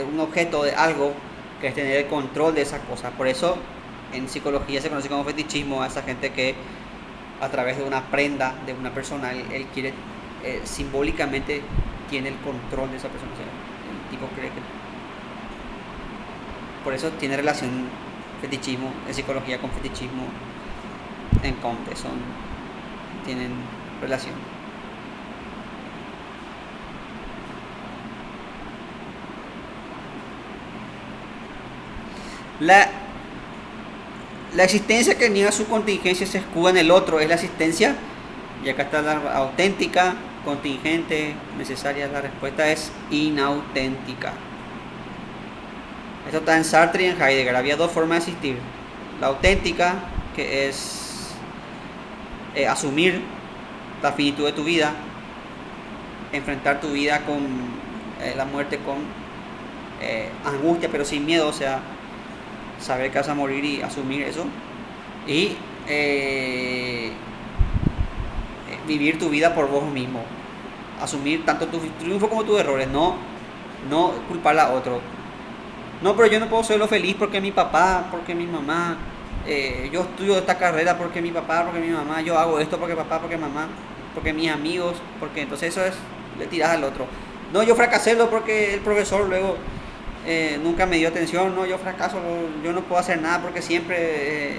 un objeto, de algo, querés tener el control de esa cosa. Por eso en psicología se conoce como fetichismo a esa gente que a través de una prenda de una persona, él quiere simbólicamente tiene el control de esa persona. O sea, el tipo cree que Por eso tiene relación fetichismo en psicología con fetichismo en Comte, tienen relación. La existencia que niega su contingencia se escuda en el otro, es la existencia, y acá está la auténtica, contingente, necesaria. La respuesta es inauténtica. Esto está en Sartre y en Heidegger. Había dos formas de existir: la auténtica, que es asumir la finitud de tu vida, enfrentar tu vida con la muerte con angustia pero sin miedo, o sea, saber que vas a morir y asumir eso, y vivir tu vida por vos mismo, asumir tanto tu triunfo como tus errores, no culpar a otro. No, pero yo no puedo serlo feliz porque mi papá, porque mi mamá, yo estudio esta carrera porque mi papá, porque mi mamá, yo hago esto porque papá, porque mamá, porque mis amigos, porque entonces eso es, le tiras al otro. No, yo fracasé porque el profesor luego nunca me dio atención, no, yo fracaso, yo no puedo hacer nada porque siempre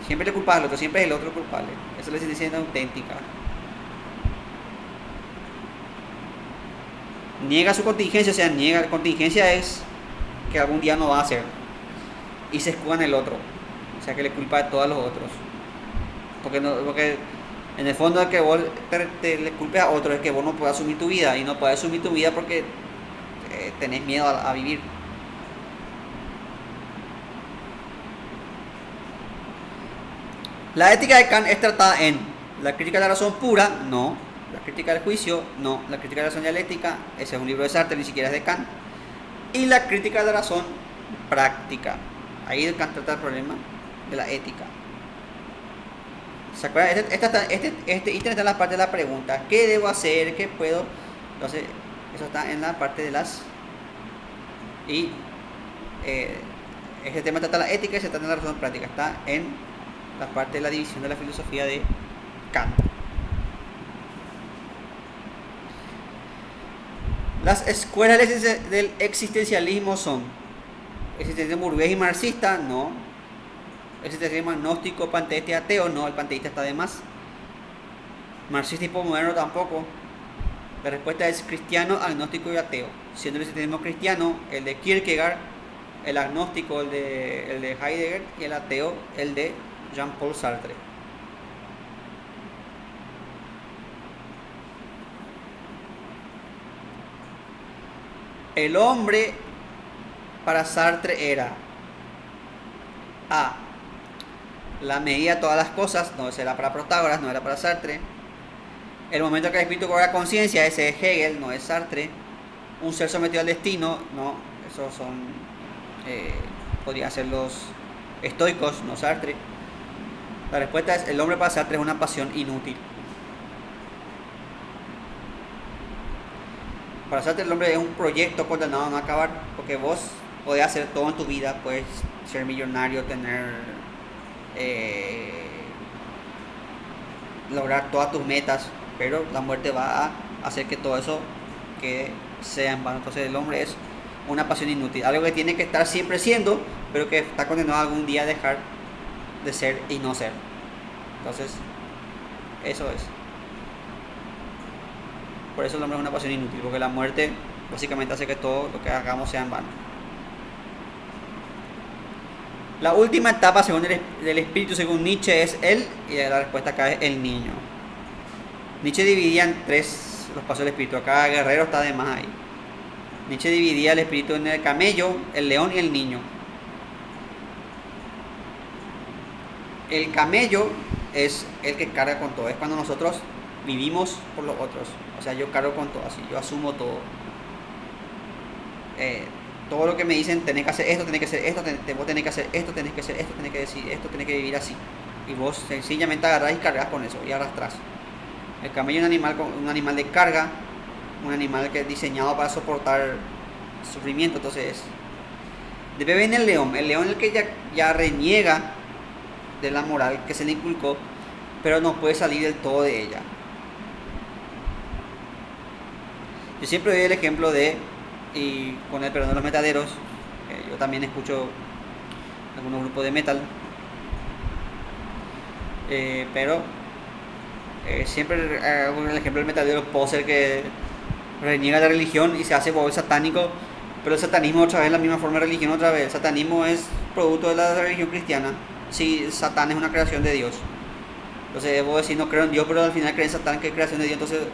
le culpas al otro, siempre es el otro culpable. Eso es la existencia auténtica. Niega su contingencia, o sea, niega, contingencia es que algún día no va a hacer y se escuda en el otro, o sea que le culpa a todos los otros, porque en el fondo es que vos le culpes a otro, es que vos no puedes asumir tu vida, y no puedes asumir tu vida porque tenés miedo a vivir. La ética de Kant es tratada en la crítica de la razón pura, no. La crítica del juicio, no. La crítica de la razón dialéctica, ese es un libro de Sartre, ni siquiera es de Kant. Y la crítica de la razón práctica, ahí Kant trata el problema de la ética. ¿Se acuerdan? Este ítem está en la parte de la pregunta: ¿qué debo hacer? ¿Qué puedo? Entonces, eso está en la parte de las... Y este tema trata la ética y se trata de la razón práctica. Está en la parte de la división de la filosofía de Kant. Las escuelas del existencialismo son existencialismo burgués y marxista, no. Existencialismo agnóstico, panteísta y ateo, no. El panteísta está de más. Marxista y postmoderno tampoco. La respuesta es cristiano, agnóstico y ateo, siendo el existencialismo cristiano el de Kierkegaard, el agnóstico el de Heidegger, y el ateo el de Jean-Paul Sartre. El hombre para Sartre era A, la medida de todas las cosas, no, ese era para Protágoras, no era para Sartre. El momento que el espíritu cobra conciencia, ese es Hegel, no es Sartre. Un ser sometido al destino, no, esos son, podría ser los estoicos, no Sartre. La respuesta es: el hombre para Sartre es una pasión inútil. Para Sartre el hombre es un proyecto condenado a no acabar, porque vos podés hacer todo en tu vida, puedes ser millonario, lograr todas tus metas, pero la muerte va a hacer que todo eso sea en vano. Entonces el hombre es una pasión inútil, algo que tiene que estar siempre siendo, pero que está condenado algún día a dejar de ser y no ser. Entonces eso es. Por eso el hombre es una pasión inútil, porque la muerte básicamente hace que todo lo que hagamos sea en vano. La última etapa según del espíritu, según Nietzsche, es y la respuesta acá es el niño. Nietzsche dividía en tres los pasos del espíritu. Acá Guerrero está de más ahí. Nietzsche dividía el espíritu en el camello, el león y el niño. El camello es el que carga con todo, es cuando nosotros vivimos por los otros. O sea, yo cargo con todo, así, yo asumo todo. Todo lo que me dicen: tenés que hacer esto, tenés que hacer esto, vos tenés que hacer esto, tenés que hacer esto, tenés que decir esto, tenés que vivir así. Y vos sencillamente agarrás y cargas con eso y arrastrás. El camello es un animal de carga, un animal que es diseñado para soportar sufrimiento. Entonces, después viene el león es el que ya reniega de la moral que se le inculcó, pero no puede salir del todo de ella. Yo siempre doy el ejemplo y con el perdón de los metaderos, Yo también escucho algunos grupos de metal, pero siempre hago el ejemplo del metalero poser que reniega la religión y se hace bobo satánico, pero el satanismo otra vez es la misma forma de religión otra vez. El satanismo es producto de la religión cristiana. Sí, Satán es una creación de Dios. Entonces vos decís no creo en Dios, pero al final crees en Satán que es creación de Dios, entonces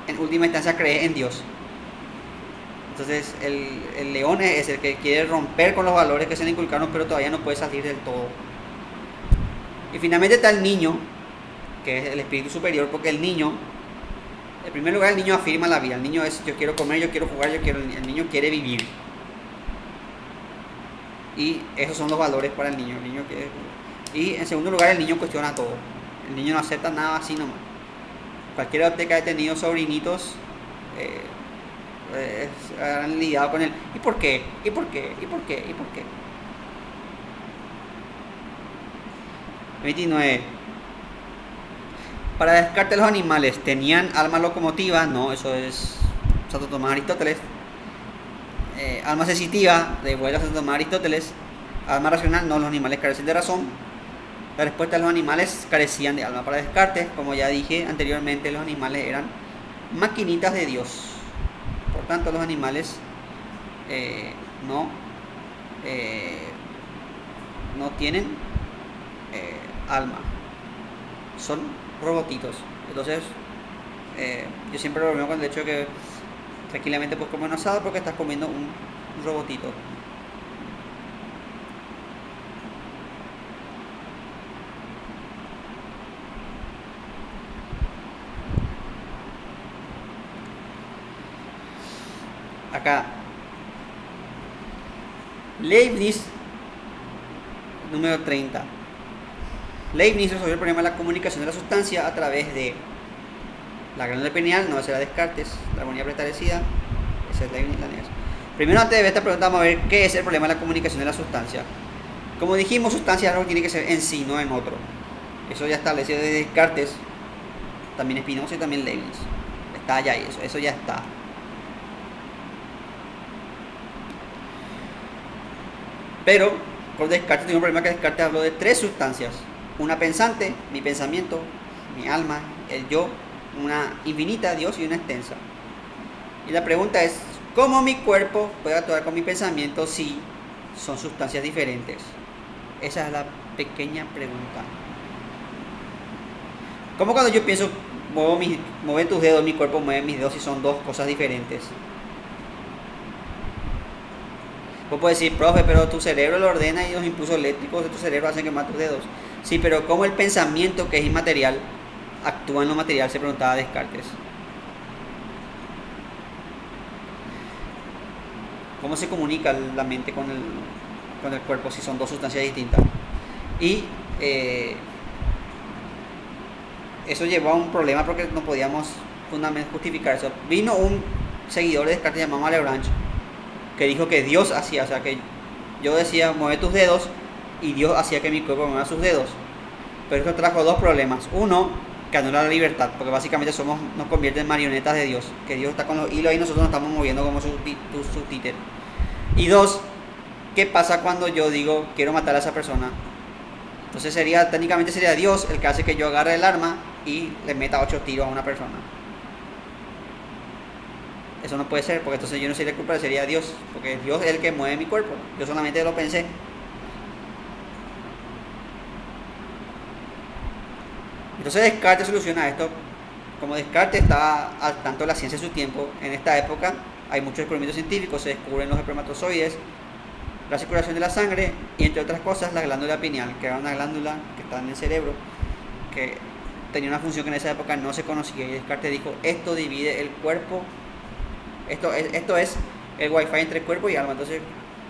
en última instancia crees en Dios. Entonces el león es el que quiere romper con los valores que se le inculcaron, pero todavía no puede salir del todo. Y finalmente está el niño, que es el espíritu superior, porque el niño, en primer lugar el niño afirma la vida. El niño es yo quiero comer, yo quiero jugar, el niño quiere vivir. Y esos son los valores para el niño. Y en segundo lugar el niño cuestiona todo. El niño no acepta nada así nomás. Cualquiera de ustedes que haya tenido sobrinitos han lidiado con él. ¿Y por qué? ¿Y por qué? ¿Y por qué? ¿Y por qué? 29. Para Descartes los animales tenían alma locomotiva, no, eso es Santo Tomás Aristóteles. Alma sensitiva, de vuelta a Santo Tomás Aristóteles. Alma racional, no, los animales carecen de razón. La respuesta de los animales carecían de alma. Para Descartes, como ya dije anteriormente, los animales eran maquinitas de Dios. Por tanto, los animales no tienen alma. Son robotitos. Entonces, yo siempre lo bromeo con el hecho de que tranquilamente puedes comer un asado porque estás comiendo un robotito. Acá Leibniz, número 30. Leibniz resolvió el problema de la comunicación de la sustancia a través de la glándula pineal, no, esa era Descartes, la armonía preestablecida, esa es Leibniz, la negación. Primero, antes de ver esta pregunta, vamos a ver qué es el problema de la comunicación de la sustancia. Como dijimos, sustancia es algo que tiene que ser en sí, no en otro. Eso ya establecido desde Descartes, también Spinoza y también Leibniz. Está allá y eso ya está. Pero con Descartes tengo un problema que Descartes habló de tres sustancias. Una pensante, mi pensamiento, mi alma, el yo, una infinita, Dios, y una extensa. Y la pregunta es, ¿cómo mi cuerpo puede actuar con mi pensamiento si son sustancias diferentes? Esa es la pequeña pregunta. ¿Cómo cuando yo pienso, mueve tus dedos, mi cuerpo mueve mis dedos si son dos cosas diferentes? Vos podés decir, profe, pero tu cerebro lo ordena y los impulsos eléctricos de tu cerebro hacen quemar tus dedos. Sí, pero ¿cómo el pensamiento, que es inmaterial, actúa en lo material? Se preguntaba Descartes. ¿Cómo se comunica la mente con el cuerpo si son dos sustancias distintas? Y eso llevó a un problema porque no podíamos fundamentalmente justificar eso. Vino un seguidor de Descartes llamado Malebranche, que dijo que Dios hacía, o sea que yo decía mueve tus dedos y Dios hacía que mi cuerpo mueva sus dedos. Pero eso trajo dos problemas. Uno, que anula la libertad, porque básicamente nos convierte en marionetas de Dios, que Dios está con los hilos y nosotros nos estamos moviendo como su títere. Y dos, ¿qué pasa cuando yo digo quiero matar a esa persona? Entonces técnicamente sería Dios el que hace que yo agarre el arma y le meta 8 tiros a una persona. Eso no puede ser, porque entonces yo no sería culpable, sería Dios, porque Dios es el que mueve mi cuerpo. Yo solamente lo pensé. Entonces Descartes soluciona esto. Como Descartes estaba al tanto de la ciencia de su tiempo, en esta época hay muchos descubrimientos científicos, se descubren los espermatozoides, la circulación de la sangre y entre otras cosas la glándula pineal, que era una glándula que está en el cerebro, que tenía una función que en esa época no se conocía, y Descartes dijo, esto divide el cuerpo, esto es el wifi entre cuerpo y alma. Entonces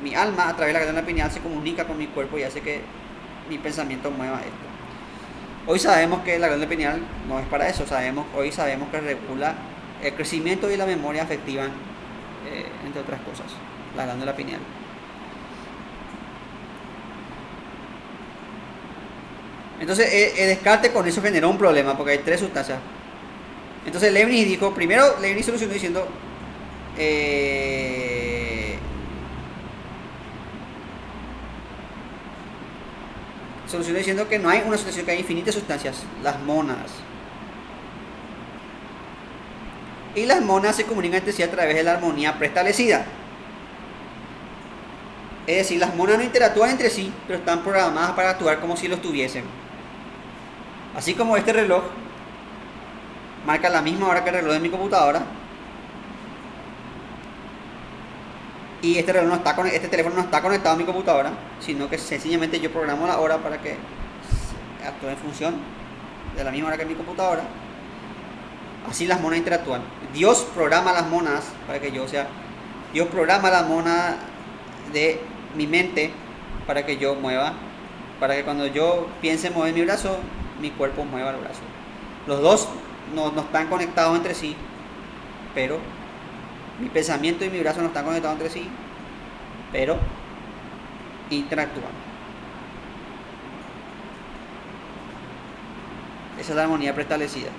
mi alma a través de la glándula pineal se comunica con mi cuerpo y hace que mi pensamiento mueva esto. Hoy sabemos que la glándula pineal no es para eso. Hoy sabemos que regula el crecimiento y la memoria afectiva, entre otras cosas, la glándula pineal. Entonces Descartes con eso generó un problema, porque hay tres sustancias. Entonces Leibniz dijo, primero Leibniz solucionó diciendo soluciona diciendo que no hay una sustancia, que hay infinitas sustancias, las mónadas. Y las mónadas se comunican entre sí a través de la armonía preestablecida. Es decir, las mónadas no interactúan entre sí, pero están programadas para actuar como si lo estuviesen. Así como este reloj marca la misma hora que el reloj de mi computadora, y este teléfono no está conectado a mi computadora, sino que sencillamente yo programo la hora para que actúe en función de la misma hora que mi computadora. Así las mónadas interactúan. Dios programa las mónadas para que yo, Dios programa la mónada de mi mente para que yo mueva, para que cuando yo piense en mover mi brazo, mi cuerpo mueva el brazo. Los dos no están conectados entre sí, pero mi pensamiento y mi brazo no están conectados entre sí, pero interactúan. Esa es la armonía preestablecida.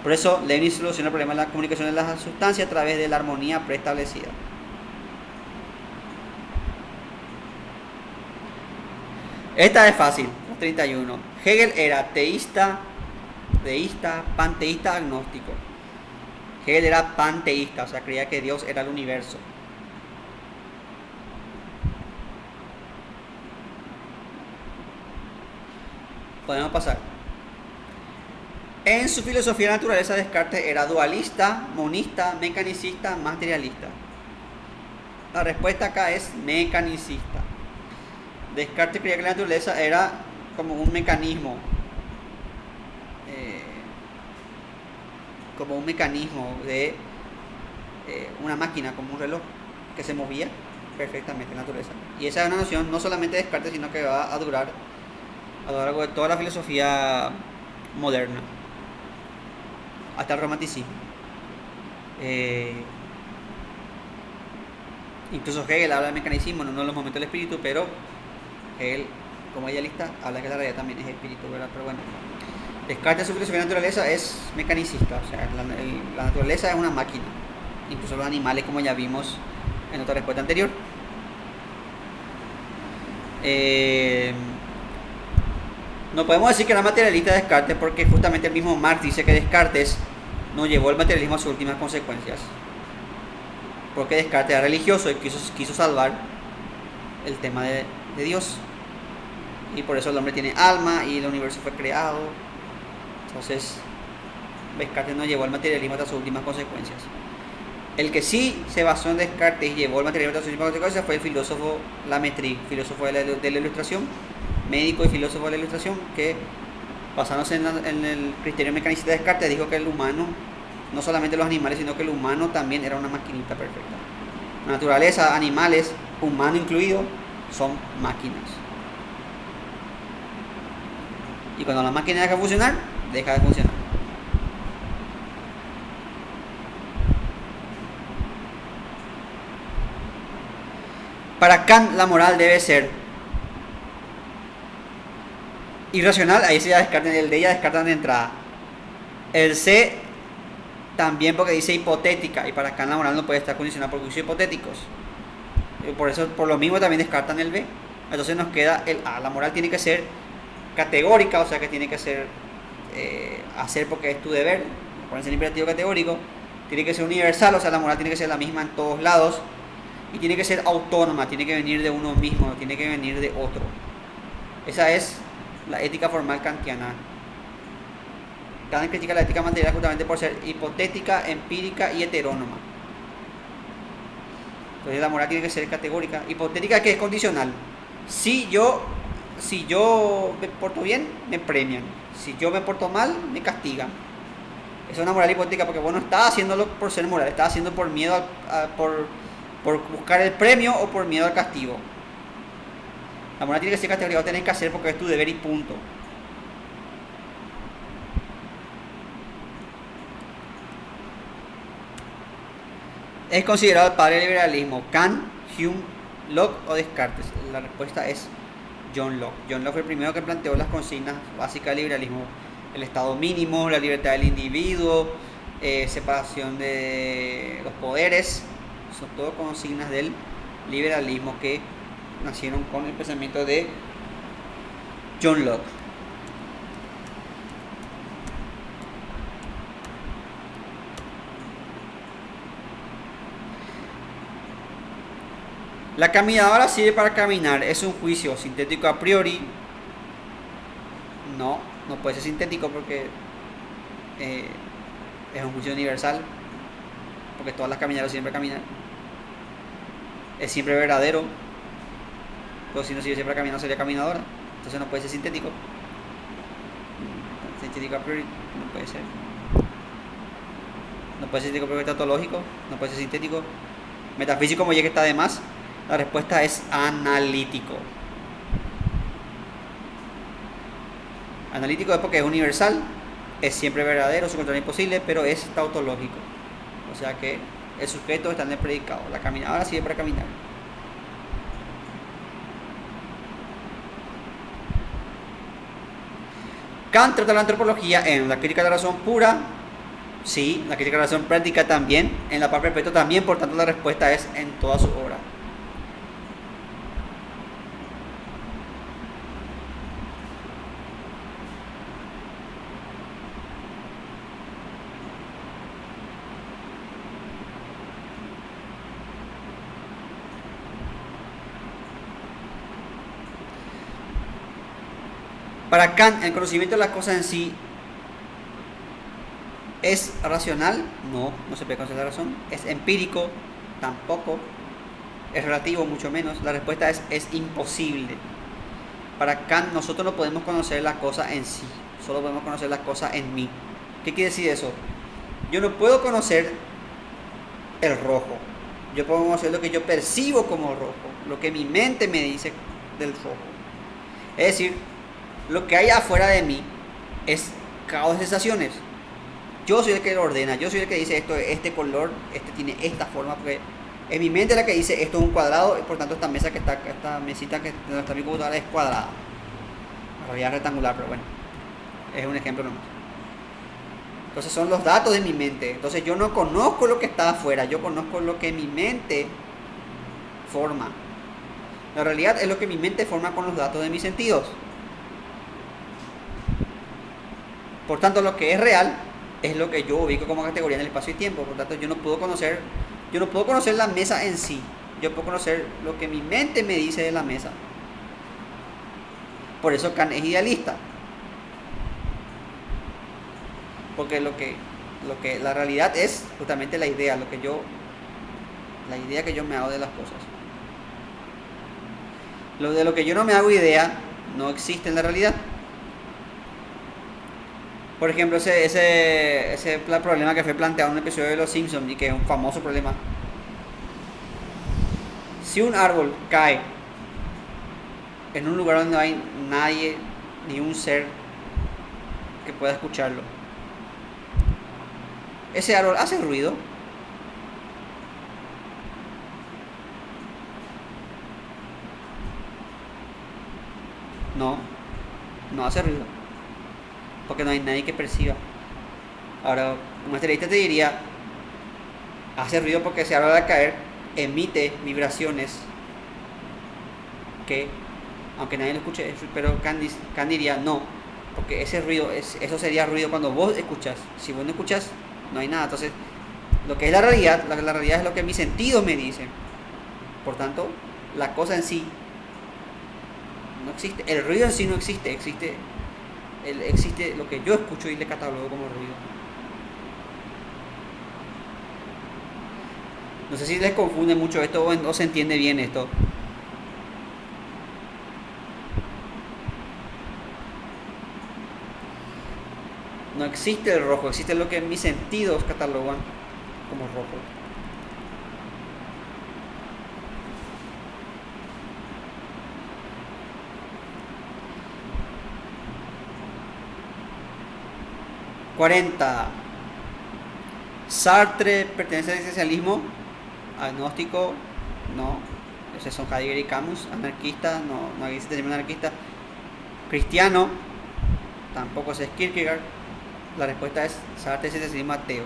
Por eso Leibniz soluciona el problema de la comunicación de las sustancias a través de la armonía preestablecida. Esta es fácil, 31. Hegel era teísta, deísta, panteísta, agnóstico. Hegel era panteísta, o sea, creía que Dios era el universo. Podemos pasar. En su filosofía de la naturaleza, Descartes era dualista, monista, mecanicista, materialista. La respuesta acá es mecanicista. Descartes creía que la naturaleza era como un mecanismo, de una máquina, como un reloj que se movía perfectamente en la naturaleza. Y esa es una noción no solamente de Descartes, sino que va a durar a lo largo de toda la filosofía moderna, hasta el romanticismo. Incluso Hegel habla del mecanicismo en uno de los momentos del espíritu, pero Hegel, como idealista, habla que la realidad también es espíritu, ¿verdad? Pero bueno, Descartes, su filosofía de naturaleza es mecanicista, o sea, la naturaleza es una máquina, incluso los animales, como ya vimos en otra respuesta anterior. No podemos decir que era materialista Descartes, porque justamente el mismo Marx dice que Descartes no llevó el materialismo a sus últimas consecuencias, porque Descartes era religioso y quiso salvar el tema de Dios, y por eso el hombre tiene alma y el universo fue creado. Entonces Descartes no llevó el materialismo hasta sus últimas consecuencias. El que sí se basó en Descartes y llevó el materialismo hasta sus últimas consecuencias fue el filósofo Lamettrie, filósofo de la Ilustración, médico y filósofo de la Ilustración, que basándose en el criterio mecanicista de Descartes, dijo que el humano, no solamente los animales, sino que el humano también era una maquinita perfecta. La naturaleza, animales, humano incluido, son máquinas. Y cuando la máquina deja de funcionar, deja de funcionar. Para Kant, la moral debe ser irracional. Ahí se ya descartan, el de ella descartan de entrada. El C también, porque dice hipotética, y para Kant la moral no puede estar condicionada por juicios hipotéticos. Por eso, por lo mismo también descartan el B. Entonces nos queda el A. La moral tiene que ser categórica, o sea que tiene que ser hacer porque es tu deber, ponerse en imperativo categórico. Tiene que ser universal, o sea la moral tiene que ser la misma en todos lados. Y tiene que ser autónoma, tiene que venir de uno mismo, no tiene que venir de otro. Esa es la ética formal kantiana. Kant critica la ética material justamente por ser hipotética, empírica y heterónoma. Entonces la moral tiene que ser categórica. Hipotética, que es condicional. Si yo me porto bien, me premian. Si yo me porto mal, me castigan. Es una moral hipotética porque vos no estás haciéndolo por ser moral, estás haciendo por miedo por buscar el premio o por miedo al castigo. La moral tiene que ser categórica, tenés que hacer porque es tu deber y punto. ¿Es considerado el padre del liberalismo Kant, Hume, Locke o Descartes? La respuesta es John Locke. John Locke fue el primero que planteó las consignas básicas del liberalismo: el estado mínimo, la libertad del individuo, separación de los poderes. Son todo consignas del liberalismo que nacieron con el pensamiento de John Locke. La caminadora sirve para caminar. ¿Es un juicio sintético a priori? No, no puede ser sintético porque es un juicio universal. Porque todas las caminadoras siempre caminan. Es siempre verdadero. Pero si no sirve siempre caminando sería caminadora. Entonces no puede ser sintético. Sintético a priori no puede ser. No puede ser sintético porque es tautológico. No puede ser sintético. Metafísico como ya que está de más. La respuesta es analítico. Analítico es porque es universal, es siempre verdadero, su control es imposible, pero es tautológico. O sea que el sujeto está en el predicado. La caminadora sirve para caminar. Kant trata la antropología en la crítica de la razón pura. Sí, la crítica de la razón práctica también. En la par perpetua también, por tanto la respuesta es en toda su obra. Para Kant, el conocimiento de las cosas en sí es racional, no se puede conocer la razón. Es empírico, tampoco. Es relativo, mucho menos. La respuesta es imposible. Para Kant, nosotros no podemos conocer las cosas en sí, solo podemos conocer las cosas en mí. ¿Qué quiere decir eso? Yo no puedo conocer el rojo. Yo puedo conocer lo que yo percibo como rojo, lo que mi mente me dice del rojo. Es decir, lo que hay afuera de mí es caos de sensaciones. Yo soy el que lo ordena, yo soy el que dice esto, este color, este tiene esta forma, porque es mi mente la que dice esto es un cuadrado y por tanto esta mesita que está mi computadora es cuadrada. En realidad es rectangular, pero bueno, es un ejemplo nomás. Entonces son los datos de mi mente. Entonces yo no conozco lo que está afuera, yo conozco lo que mi mente forma. La realidad es lo que mi mente forma con los datos de mis sentidos. Por tanto, lo que es real es lo que yo ubico como categoría en el espacio y tiempo. Por tanto, yo no puedo conocer la mesa en sí. Yo puedo conocer lo que mi mente me dice de la mesa. Por eso Kant es idealista. Porque lo que la realidad es justamente la idea, la idea que yo me hago de las cosas. Lo que yo no me hago idea no existe en la realidad. Por ejemplo, ese problema que fue planteado en un episodio de Los Simpsons y que es un famoso problema. Si un árbol cae en un lugar donde no hay nadie, ni un ser que pueda escucharlo, ¿ese árbol hace ruido? No hace ruido. Porque no hay nadie que perciba. Ahora, un materialista te diría, hace ruido porque ese árbol al caer emite vibraciones que, aunque nadie lo escuche, pero Kant diría no, porque ese ruido, eso sería ruido cuando vos escuchas. Si vos no escuchas, no hay nada. Entonces, lo que es la realidad es lo que mis sentidos me dicen. Por tanto, la cosa en sí no existe. El ruido en sí no existe. Existe lo que yo escucho y le catalogo como ruido. No sé si les confunde mucho esto o se entiende bien esto. No existe el rojo, existe lo que mis sentidos catalogan como rojo. ...40... Sartre pertenece al existencialismo. Agnóstico, no. Esos son Heidegger y Camus. Anarquista, no hay existencialismo anarquista. Cristiano, tampoco es Kierkegaard. La respuesta es Sartre es existencialismo ateo.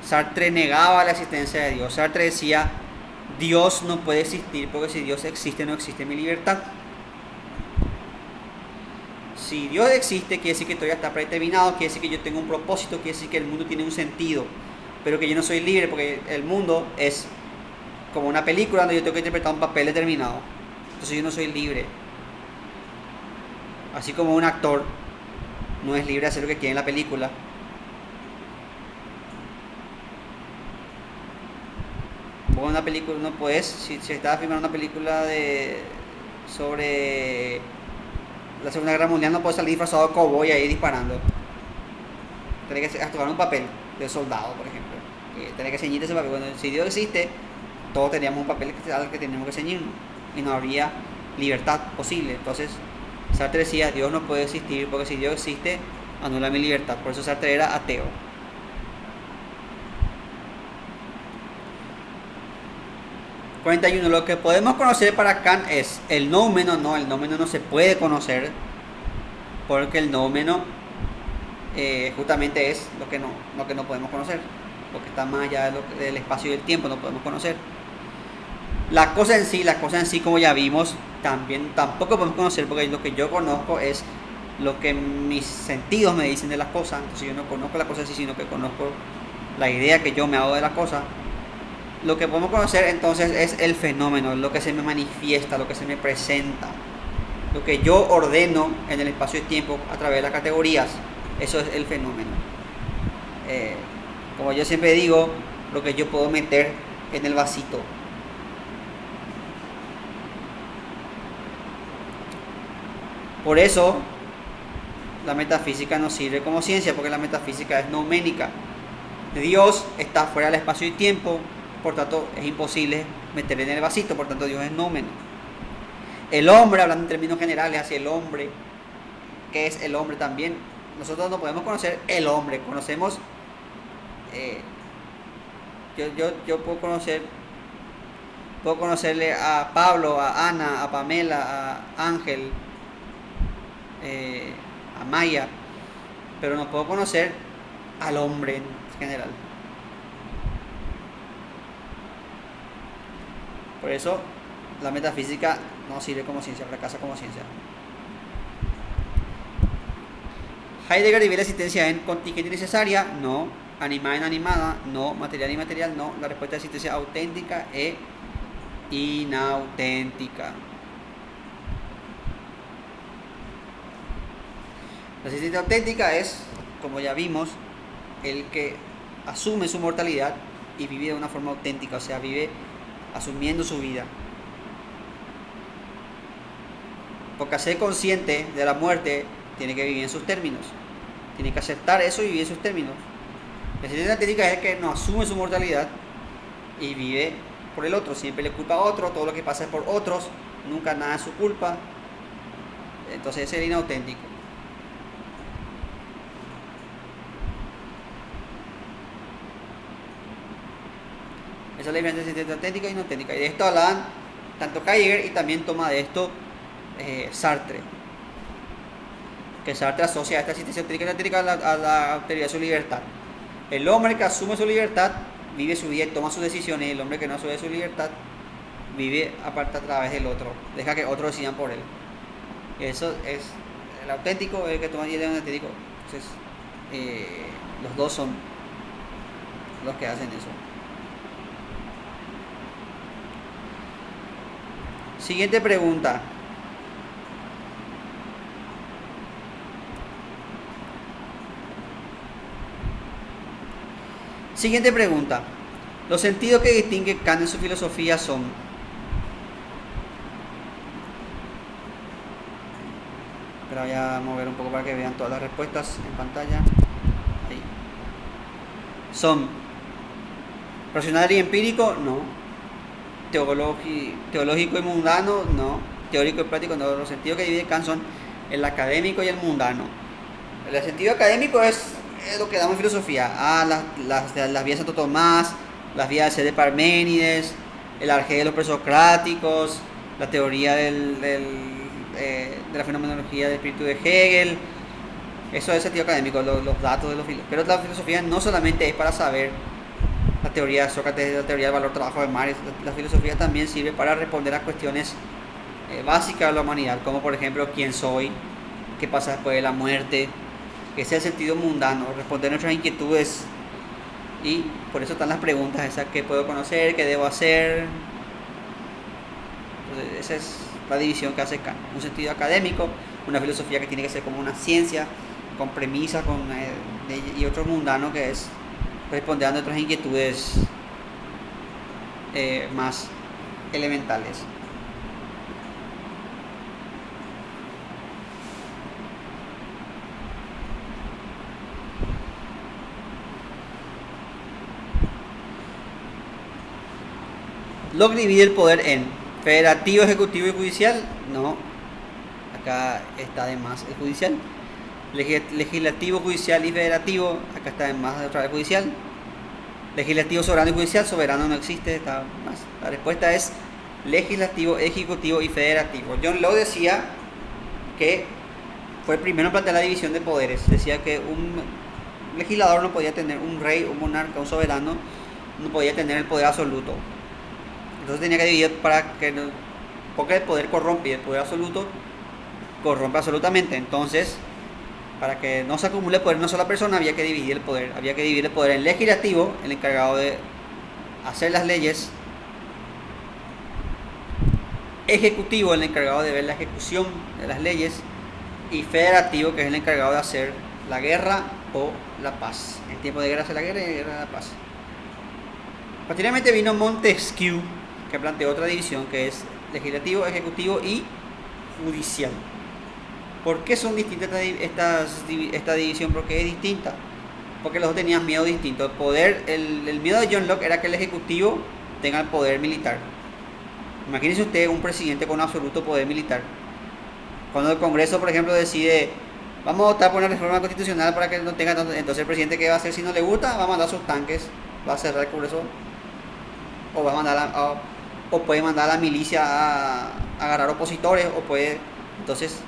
Sartre negaba la existencia de Dios. Sartre decía, Dios no puede existir porque si Dios existe no existe mi libertad. si Dios existe, quiere decir que todo ya está predeterminado, quiere decir que yo tengo un propósito, quiere decir que el mundo tiene un sentido, pero que yo no soy libre porque el mundo es como una película donde yo tengo que interpretar un papel determinado. Entonces yo no soy libre. Así como un actor no es libre de hacer lo que quiere en la película. Vos en una película no puedes, si estás filmando una película sobre la Segunda Guerra Mundial, no puedes salir disfrazado de cowboy ahí disparando. Tenés que actuar un papel de soldado, por ejemplo. Tenés que ceñirte ese papel. Bueno, si Dios existe, todos teníamos un papel al que teníamos que ceñirnos y no habría libertad posible. Entonces Sartre decía, Dios no puede existir porque si Dios existe, anula mi libertad. Por eso Sartre era ateo. Lo que podemos conocer para Kant es el noumeno. No, el noumeno no se puede conocer porque el noumeno justamente es lo que no podemos conocer, lo que está más allá del espacio y del tiempo, no podemos conocer. Las cosas en sí, como ya vimos, tampoco podemos conocer porque lo que yo conozco es lo que mis sentidos me dicen de las cosas. Entonces yo no conozco las cosas en sí, sino que conozco la idea que yo me hago de las cosas. Lo que podemos conocer entonces es el fenómeno, lo que se me manifiesta, lo que se me presenta, lo que yo ordeno en el espacio y tiempo a través de las categorías. Eso es el fenómeno. Como yo siempre digo, lo que yo puedo meter en el vasito. Por eso la metafísica no sirve como ciencia, porque la metafísica es nouménica. Dios está fuera del espacio y tiempo, por tanto es imposible meter en el vasito, por tanto Dios es noumeno. El hombre, hablando en términos generales, hacia el hombre, ¿qué es el hombre también? Nosotros no podemos conocer el hombre, conocemos, yo puedo conocerle a Pablo, a Ana, a Pamela, a Ángel, a Maya, pero no puedo conocer al hombre en general. Por eso la metafísica no sirve como ciencia, fracasa como ciencia. Heidegger divide la existencia en contingente y necesaria, no. Animada e inanimada, no. Material y inmaterial, no. La respuesta es existencia auténtica e inauténtica. La existencia auténtica es, como ya vimos, el que asume su mortalidad y vive de una forma auténtica, o sea, vive asumiendo su vida. Porque ser consciente de la muerte tiene que vivir en sus términos, tiene que aceptar eso y vivir en sus términos. La existencia auténtica es el que no asume su mortalidad y vive por el otro, siempre le culpa a otro, todo lo que pasa es por otros, nunca nada es su culpa. Entonces ese es el inauténtico. Esa es la diferencia entre existencia auténtica e inauténtica. Y de esto hablan tanto Heidegger y también toma de esto Sartre. Que Sartre asocia esta existencia auténtica y inauténtica a la autoridad de su libertad. El hombre que asume su libertad vive su vida y toma sus decisiones, y el hombre que no asume su libertad vive aparte a través del otro, deja que otros decidan por él. Y eso es el auténtico, el que toma y el inauténtico. Entonces, los dos son los que hacen eso. Siguiente pregunta. Siguiente pregunta. Los sentidos que distingue Kant en su filosofía son: pero voy a mover un poco para que vean todas las respuestas en pantalla. Ahí. Son racional y empírico, no. Teológico y mundano, no. Teórico y práctico, no. Los sentidos que divide Kant son el académico y el mundano. El sentido académico es lo que damos en filosofía. Las vías de Santo Tomás, las vías de Parménides, el arjé de los presocráticos, la teoría de la fenomenología del espíritu de Hegel. Eso es el sentido académico, los datos de los filósofos. Pero la filosofía no solamente es para saber la teoría de Sócrates, la teoría del valor trabajo de Marx. La filosofía también sirve para responder a cuestiones básicas de la humanidad, como por ejemplo quién soy, qué pasa después de la muerte, ese es el sentido mundano, responder nuestras inquietudes. Y por eso están las preguntas esas: ¿qué puedo conocer? ¿Qué debo hacer? Entonces, esa es la división que hace Kant. Un sentido académico, una filosofía que tiene que ser como una ciencia, con premisas, y otro mundano que es responder a nuestras inquietudes más elementales. Locke divide el poder en federativo, ejecutivo y judicial. No, acá está de más el judicial. Legislativo, judicial y federativo. Acá está de más otra vez judicial. Legislativo, soberano y judicial. Soberano no existe, está más. La respuesta es legislativo, ejecutivo y federativo. John Locke decía que fue el primero en plantear la división de poderes. Decía que un legislador no podía tener, un rey, un monarca, un soberano, no podía tener el poder absoluto. Entonces tenía que dividir porque el poder corrompe y el poder absoluto corrompe absolutamente. Entonces, para que no se acumule poder en una sola persona, había que dividir el poder. Había que dividir el poder en legislativo, el encargado de hacer las leyes; ejecutivo, el encargado de ver la ejecución de las leyes; y federativo, que es el encargado de hacer la guerra o la paz. En tiempo de guerra hace la guerra y en guerra la paz. Posteriormente vino Montesquieu, que planteó otra división, que es legislativo, ejecutivo y judicial. ¿Por qué son distintas esta división? Porque es distinta. Porque los dos tenían miedo distinto. El miedo de John Locke era que el ejecutivo tenga el poder militar. Imagínese usted un presidente con absoluto poder militar. Cuando el Congreso, por ejemplo, decide: vamos a votar por una reforma constitucional para que no tenga, entonces el presidente, ¿qué va a hacer si no le gusta? Va a mandar sus tanques, va a cerrar el Congreso, o va a mandar o puede mandar a la milicia a agarrar opositores, entonces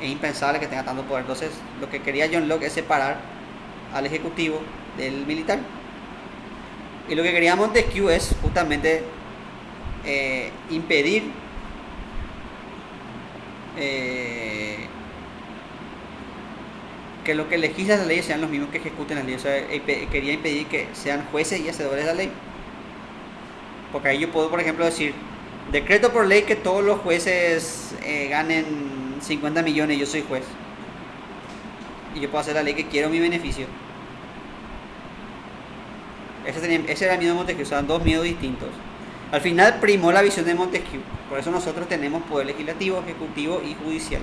es impensable que tenga tanto poder. Entonces lo que quería John Locke es separar al ejecutivo del militar, y lo que quería Montesquieu es justamente impedir que lo que legisla las leyes sean los mismos que ejecuten las leyes. O sea, quería impedir que sean jueces y hacedores de la ley. Porque ahí yo puedo, por ejemplo, decir: decreto por ley que todos los jueces ganen 50 millones, yo soy juez. Y yo puedo hacer la ley que quiero a mi beneficio. Ese era el miedo de Montesquieu, o sea, dos miedos distintos. Al final primó la visión de Montesquieu. Por eso nosotros tenemos poder legislativo, ejecutivo y judicial.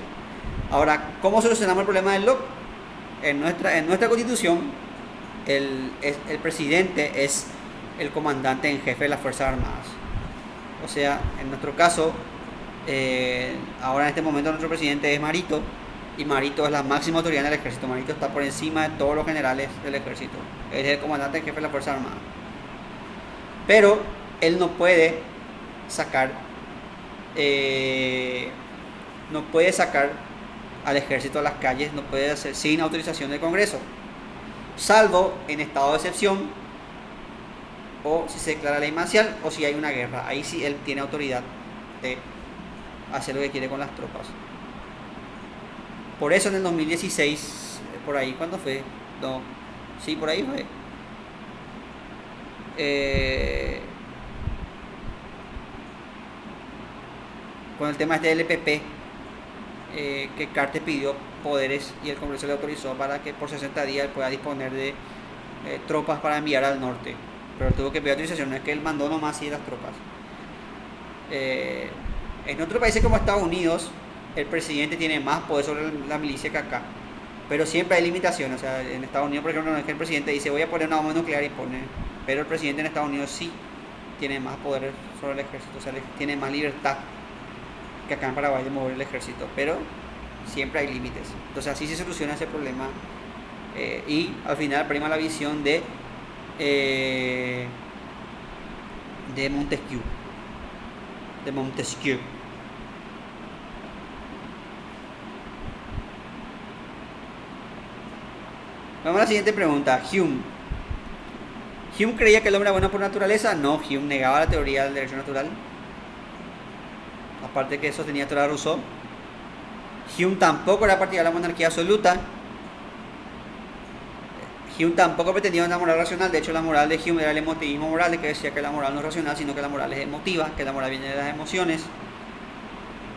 Ahora, ¿cómo solucionamos el problema del Locke? En nuestra constitución, el presidente es el comandante en jefe de las Fuerzas Armadas. O sea, en nuestro caso, ahora en este momento nuestro presidente es Marito, y Marito es la máxima autoridad en el ejército. Marito está por encima de todos los generales del ejército. Él es el comandante en jefe de las Fuerzas Armadas. Pero él no puede sacar al ejército a las calles, no puede hacer sin autorización del Congreso, salvo en estado de excepción, o si se declara ley marcial, o si hay una guerra. Ahí sí él tiene autoridad de hacer lo que quiere con las tropas. Por eso en el 2016, por ahí, ¿cuándo fue? No, sí, por ahí fue. Con el tema del LPP, que Carter pidió poderes y el Congreso le autorizó para que por 60 días pueda disponer de tropas para enviar al norte. Pero tuvo que pedir autorización, no es que él mandó nomás y las tropas. En otros países como Estados Unidos, el presidente tiene más poder sobre la milicia que acá, pero siempre hay limitaciones. O sea, en Estados Unidos, por ejemplo, no es que el presidente dice: voy a poner una bomba nuclear y pone, pero el presidente en Estados Unidos sí tiene más poder sobre el ejército, o sea, tiene más libertad que acá en Paraguay de mover el ejército, pero siempre hay límites. Entonces así se soluciona ese problema, y al final prima la visión de Montesquieu. Vamos a la siguiente pregunta. Hume creía que el hombre era bueno por naturaleza. No, Hume negaba la teoría del derecho natural. Aparte que sostenía Torah Rousseau. Hume tampoco era partidario de la monarquía absoluta. Hume tampoco pretendía una moral racional. De hecho, la moral de Hume era el emotivismo moral, que decía que la moral no es racional, sino que la moral es emotiva, que la moral viene de las emociones,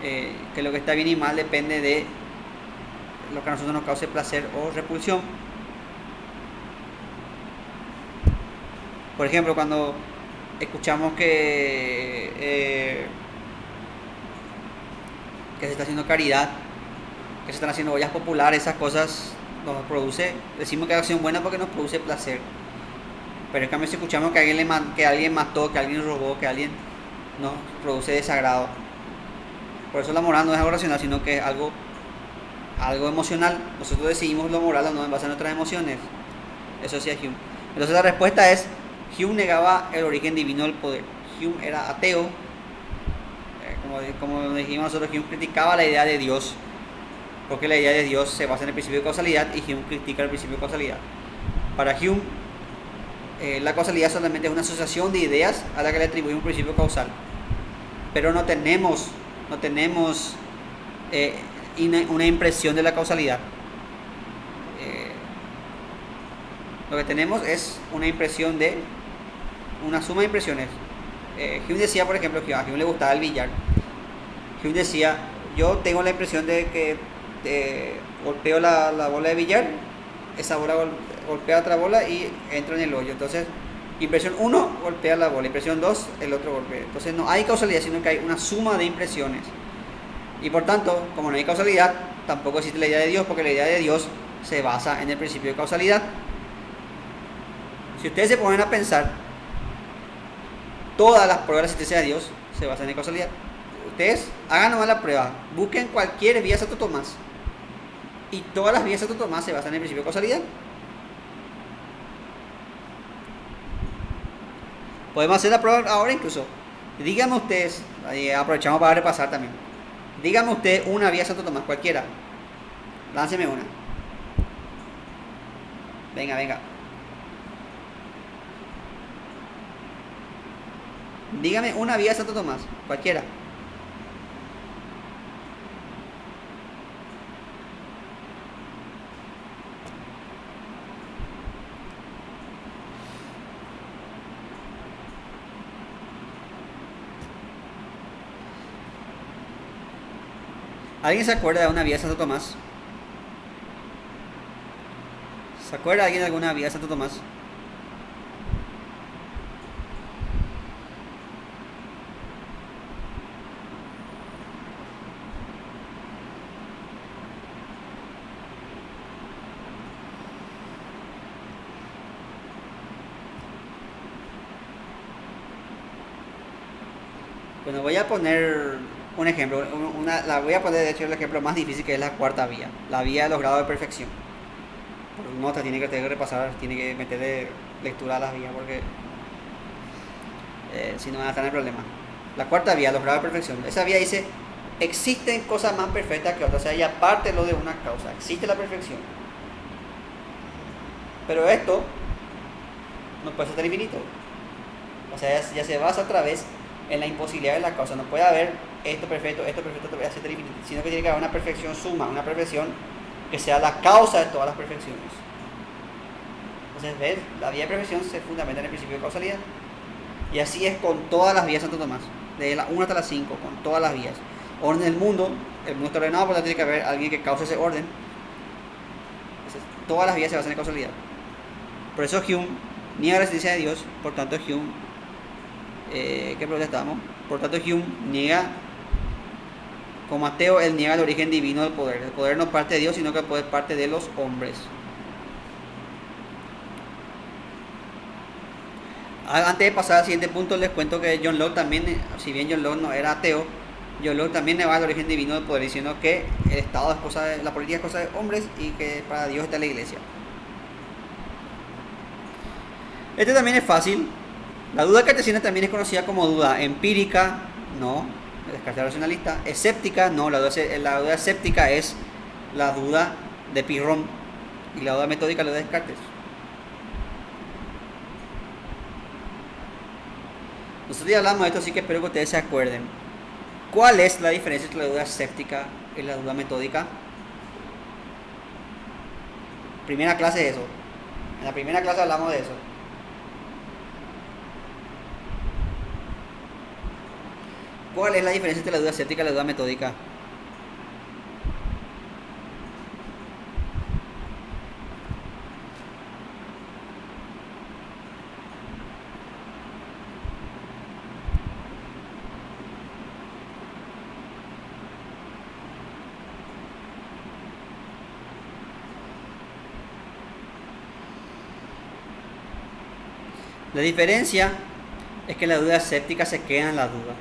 que lo que está bien y mal depende de lo que a nosotros nos cause placer o repulsión. Por ejemplo, cuando escuchamos que se está haciendo caridad, que se están haciendo ollas populares, esas cosas nos produce, decimos que es acción buena porque nos produce placer. Pero en cambio si escuchamos que alguien mató, que alguien robó, que alguien nos produce desagrado. Por eso la moral no es algo racional, sino que es algo emocional. Nosotros decidimos lo moral o no en base a nuestras emociones. Eso sí es Hume. Entonces la respuesta es: Hume negaba el origen divino del poder. Hume era ateo. Como dijimos nosotros, Hume criticaba la idea de Dios, porque la idea de Dios se basa en el principio de causalidad y Hume critica el principio de causalidad. Para Hume, la causalidad solamente es una asociación de ideas a la que le atribuye un principio causal. Pero no tenemos una impresión de la causalidad. Lo que tenemos es una impresión de una suma de impresiones. Hume decía, por ejemplo, que a Hume le gustaba el billar. Hume decía: yo tengo la impresión de que golpeo la bola de billar, esa bola golpea otra bola y entra en el hoyo. Entonces, impresión 1 golpea la bola, impresión 2 el otro golpea. Entonces no hay causalidad, sino que hay una suma de impresiones. Y por tanto, como no hay causalidad, tampoco existe la idea de Dios, porque la idea de Dios se basa en el principio de causalidad. Si ustedes se ponen a pensar, todas las pruebas de la existencia de Dios se basan en causalidad. Ustedes hagan nomás la prueba, busquen cualquier vía Santo Tomás, y todas las vías Santo Tomás se basan en el principio de causalidad. Podemos hacer la prueba ahora incluso. Díganme ustedes, aprovechamos para repasar también. Díganme usted una vía Santo Tomás, cualquiera. Lánceme una. Venga. Dígame una vía Santo Tomás, cualquiera. ¿Alguien se acuerda de una vía Santo Tomás? ¿Se acuerda alguien de alguna vía Santo Tomás? Bueno, voy a poner un ejemplo. La voy a poner, de hecho, el ejemplo más difícil, que es la cuarta vía. La vía de los grados de perfección. Por nota tiene que repasar, tiene que meterle lectura a las vías, porque si no van a estar en el problema. La cuarta vía, los grados de perfección. Esa vía dice: existen cosas más perfectas que otras. O sea, ya parte lo de una causa. Existe la perfección. Pero esto no puede ser infinito. O sea, ya se basa otra vez en la imposibilidad de la causa. No puede haber esto perfecto, esto voy a hacer infinito, sino que tiene que haber una perfección suma, una perfección que sea la causa de todas las perfecciones. Entonces, ¿ves? La vía de perfección se fundamenta en el principio de causalidad. Y así es con todas las vías de Santo Tomás, de la 1 hasta la 5, con todas las vías. Orden del mundo, el mundo está ordenado, por lo tanto tiene que haber alguien que cause ese orden. Entonces, todas las vías se basan en causalidad. Por eso Hume niega la existencia de Dios. Por tanto, Hume, ¿qué pregunta estábamos? Por tanto, Hume niega, como ateo, él niega el origen divino del poder. El poder no parte de Dios, sino que el poder parte de los hombres. Antes de pasar al siguiente punto, les cuento que John Locke también, si bien John Locke no era ateo, John Locke también negaba el origen divino del poder, diciendo que el Estado es cosa de, la política es cosa de hombres y que para Dios está la iglesia. Este también es fácil. La duda cartesiana también es conocida como duda empírica, no, Descartes racionalista. Escéptica, no, la duda escéptica es la duda de Pirrón, y la duda metódica la de Descartes. Nosotros ya hablamos de esto, así que espero que ustedes se acuerden. ¿Cuál es la diferencia entre la duda escéptica y la duda metódica? Primera clase de eso. En la primera clase hablamos de eso. ¿Cuál es la diferencia entre la duda escéptica y la duda metódica? La diferencia es que la duda escéptica se queda en la duda.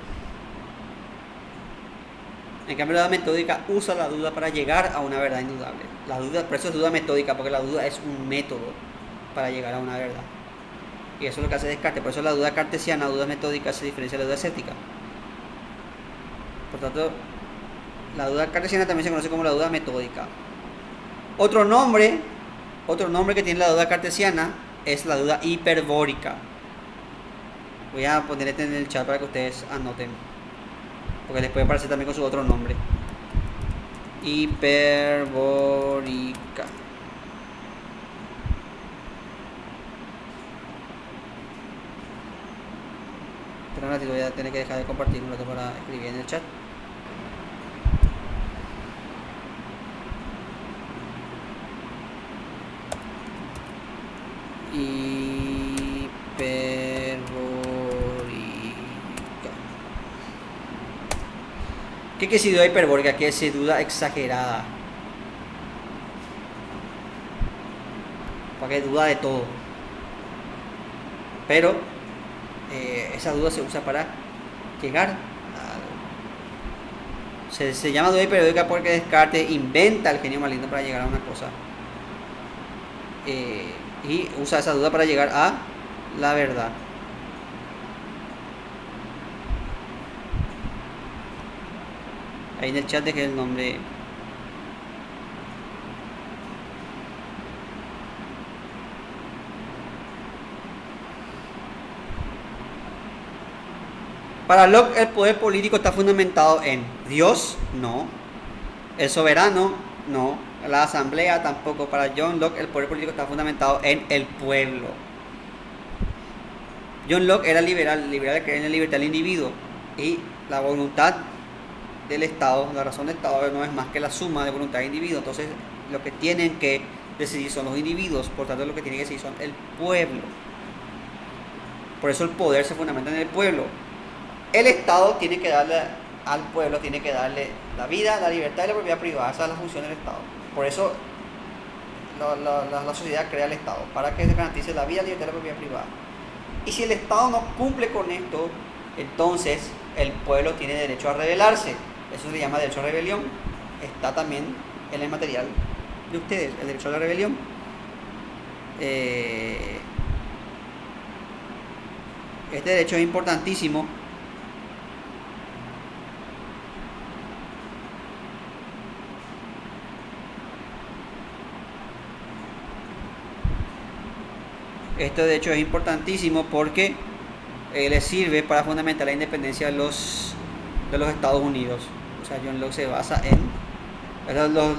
En cambio, la duda metódica usa la duda para llegar a una verdad indudable. La duda, por eso es duda metódica, porque la duda es un método para llegar a una verdad. Y eso es lo que hace Descartes. Por eso la duda cartesiana, duda metódica, se diferencia de la duda escéptica. Por tanto, la duda cartesiana también se conoce como la duda metódica. Otro nombre que tiene la duda cartesiana es la duda hiperbórica. Voy a poner este en el chat para que ustedes anoten, porque les puede aparecer también con su otro nombre. Hiperbórica. Pero un ratito, voy a tener que dejar de compartir un rato para escribir en el chat. ¿Qué quiere decir duda hiperbórica? ¿Qué quiere decir duda exagerada? Porque duda de todo. Pero esa duda se usa para llegar a algo. Se llama duda hiperbórica porque Descartes inventa el genio maligno para llegar a una cosa. Y usa esa duda para llegar a la verdad. Ahí en el chat dejé el nombre. Para Locke, el poder político está fundamentado en Dios, no. El soberano, no. La asamblea, tampoco. Para John Locke, el poder político está fundamentado en el pueblo. John Locke era liberal creía en la libertad del individuo. Y la voluntad del Estado, la razón del Estado no es más que la suma de voluntad de individuos. Entonces, lo que tienen que decidir son los individuos, por tanto, lo que tienen que decidir son el pueblo. Por eso el poder se fundamenta en el pueblo. El Estado tiene que darle al pueblo, tiene que darle la vida, la libertad y la propiedad privada. Esa es la función del Estado. Por eso la sociedad crea el Estado, para que se garantice la vida, la libertad y la propiedad privada. Y si el Estado no cumple con esto, entonces el pueblo tiene derecho a rebelarse. Eso se llama derecho a rebelión. Está también en el material de ustedes, el derecho a la rebelión. Este derecho es importantísimo. Este derecho es importantísimo porque le sirve para fundamentar la independencia de los Estados Unidos. O sea, John Locke se basa en... los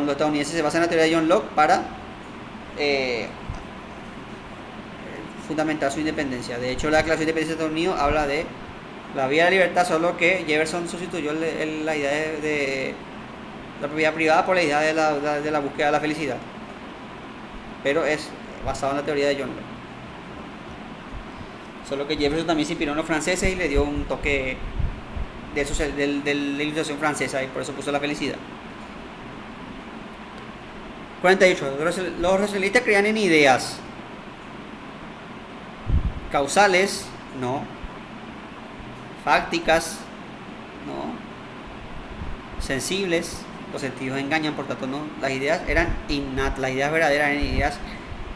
estadounidenses se basan en la teoría de John Locke para fundamentar su independencia. De hecho, la Declaración de Independencia de Estados Unidos habla de la vida de la libertad, solo que Jefferson sustituyó la idea de la propiedad privada por la idea de la búsqueda de la felicidad. Pero es basado en la teoría de John Locke. Solo que Jefferson también se inspiró en los franceses y le dio un toque de la ilustración francesa, y por eso puso la felicidad. 48. Los racionalistas creían en ideas causales, no. Fácticas, no. Sensibles, los sentidos engañan, por tanto no. Las ideas eran innatas, las ideas verdaderas eran ideas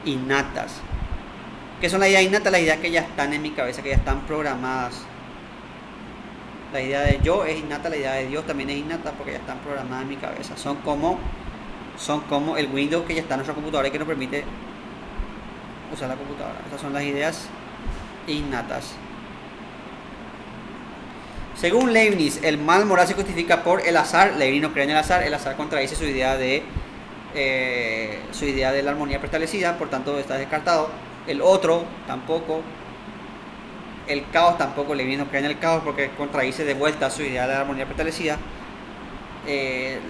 innatas. ¿Qué son las ideas innatas? Las ideas que ya están en mi cabeza, que ya están programadas. La idea de yo es innata, la idea de Dios también es innata porque ya están programadas en mi cabeza. Son como el Windows que ya está en nuestra computadora y que nos permite usar la computadora. Esas son las ideas innatas. Según Leibniz, el mal moral se justifica por el azar. Leibniz no cree en el azar contradice su idea de la armonía preestablecida, por tanto está descartado. El otro tampoco. El caos tampoco, Leibniz no cree en el caos porque contradice de vuelta su idea de la armonía preestablecida.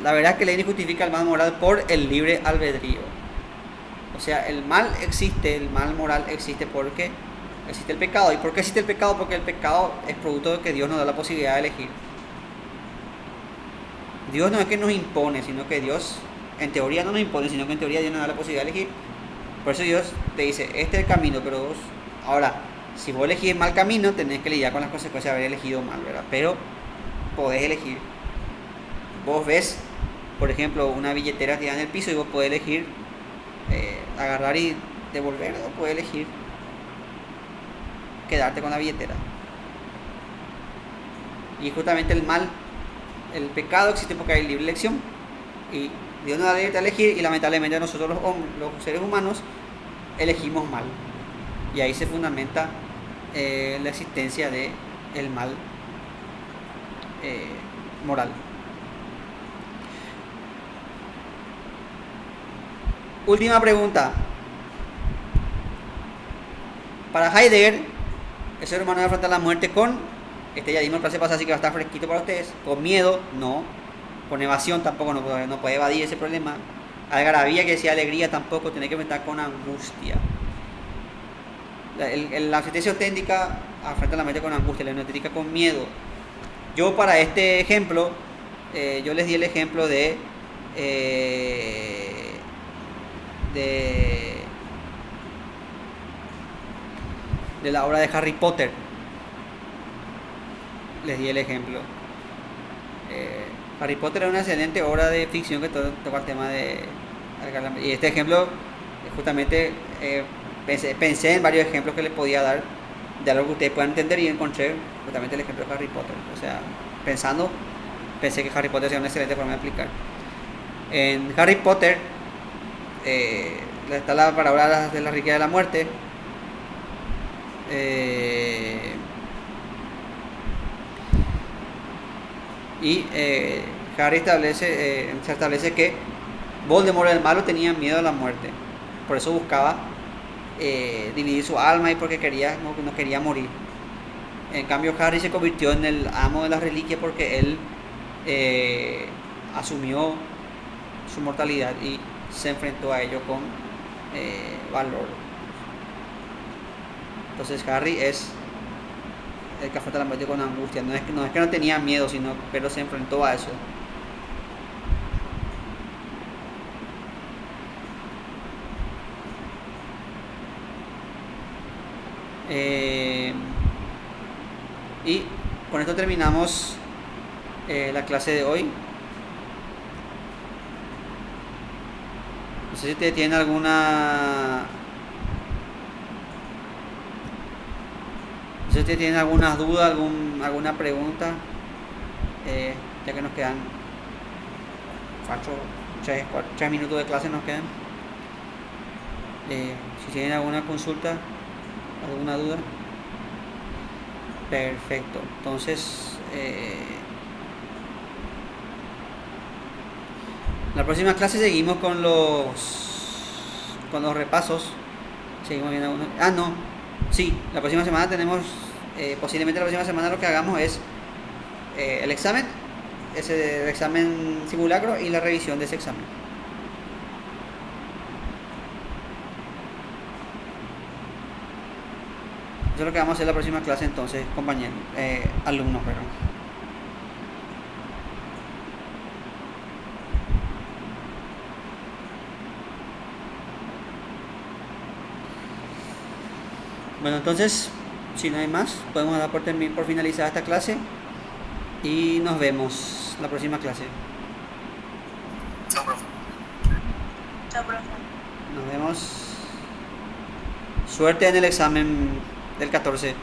La verdad es que Leibniz justifica el mal moral por el libre albedrío. O sea, el mal moral existe porque existe el pecado. ¿Y por qué existe el pecado? Porque el pecado es producto de que Dios nos da la posibilidad de elegir. Dios no es que nos impone, sino que Dios, en teoría no nos impone, sino que en teoría Dios nos da la posibilidad de elegir. Por eso Dios te dice, este es el camino, pero vos, ahora, si vos elegís mal camino, tenés que lidiar con las consecuencias de haber elegido mal, ¿verdad? Pero podés elegir. Vos ves, por ejemplo, una billetera tirada en el piso y vos podés elegir agarrar y devolver, o podés elegir quedarte con la billetera. Y justamente el pecado existe porque hay libre elección y Dios nos da la libertad de elegir, y lamentablemente nosotros los seres humanos elegimos mal, y ahí se fundamenta la existencia de el mal moral. Última pregunta. Para Heidegger, el ser humano debe afrontar la muerte con, ya dimos en clase pasada, así que va a estar fresquito para ustedes, con miedo, no, con evasión tampoco, no puede evadir ese problema, algarabía, que decía alegría, tampoco, tiene que enfrentar con angustia. La existencia auténtica afronta la muerte con angustia, la auténtica con miedo. Yo para este ejemplo, yo les di el ejemplo de la obra de Harry Potter. Les di el ejemplo. Harry Potter es una excelente obra de ficción que toca el tema de... Y este ejemplo, justamente, pensé en varios ejemplos que les podía dar de algo que ustedes puedan entender, y encontré justamente el ejemplo de Harry Potter. O sea, pensé que Harry Potter sería una excelente forma de explicar. En Harry Potter está la parábola de la riqueza y de la muerte. Harry se establece que Voldemort, el malo, tenía miedo a la muerte, por eso buscaba dividir su alma, y porque no quería morir. En cambio, Harry se convirtió en el amo de las reliquias porque él asumió su mortalidad y se enfrentó a ello con valor. Entonces Harry es el que afronta la muerte con angustia. No es que no tenía miedo, pero se enfrentó a eso. Y con esto terminamos la clase de hoy. No sé si ustedes tienen algunas dudas, alguna pregunta, ya que nos quedan 3 minutos de clase nos quedan. Si tienen alguna consulta, alguna duda. Perfecto. Entonces, la próxima clase seguimos con los repasos. Seguimos viendo algunos. Sí, la próxima semana tenemos, posiblemente la próxima semana lo que hagamos es el examen, el examen simulacro y la revisión de ese examen. Eso es lo que vamos a hacer la próxima clase, entonces, compañeros, alumnos, perdón. Bueno, entonces, si no hay más, podemos dar por finalizada esta clase y nos vemos la próxima clase. Chao, profe. Chao, profe. Nos vemos. Suerte en el examen del 14.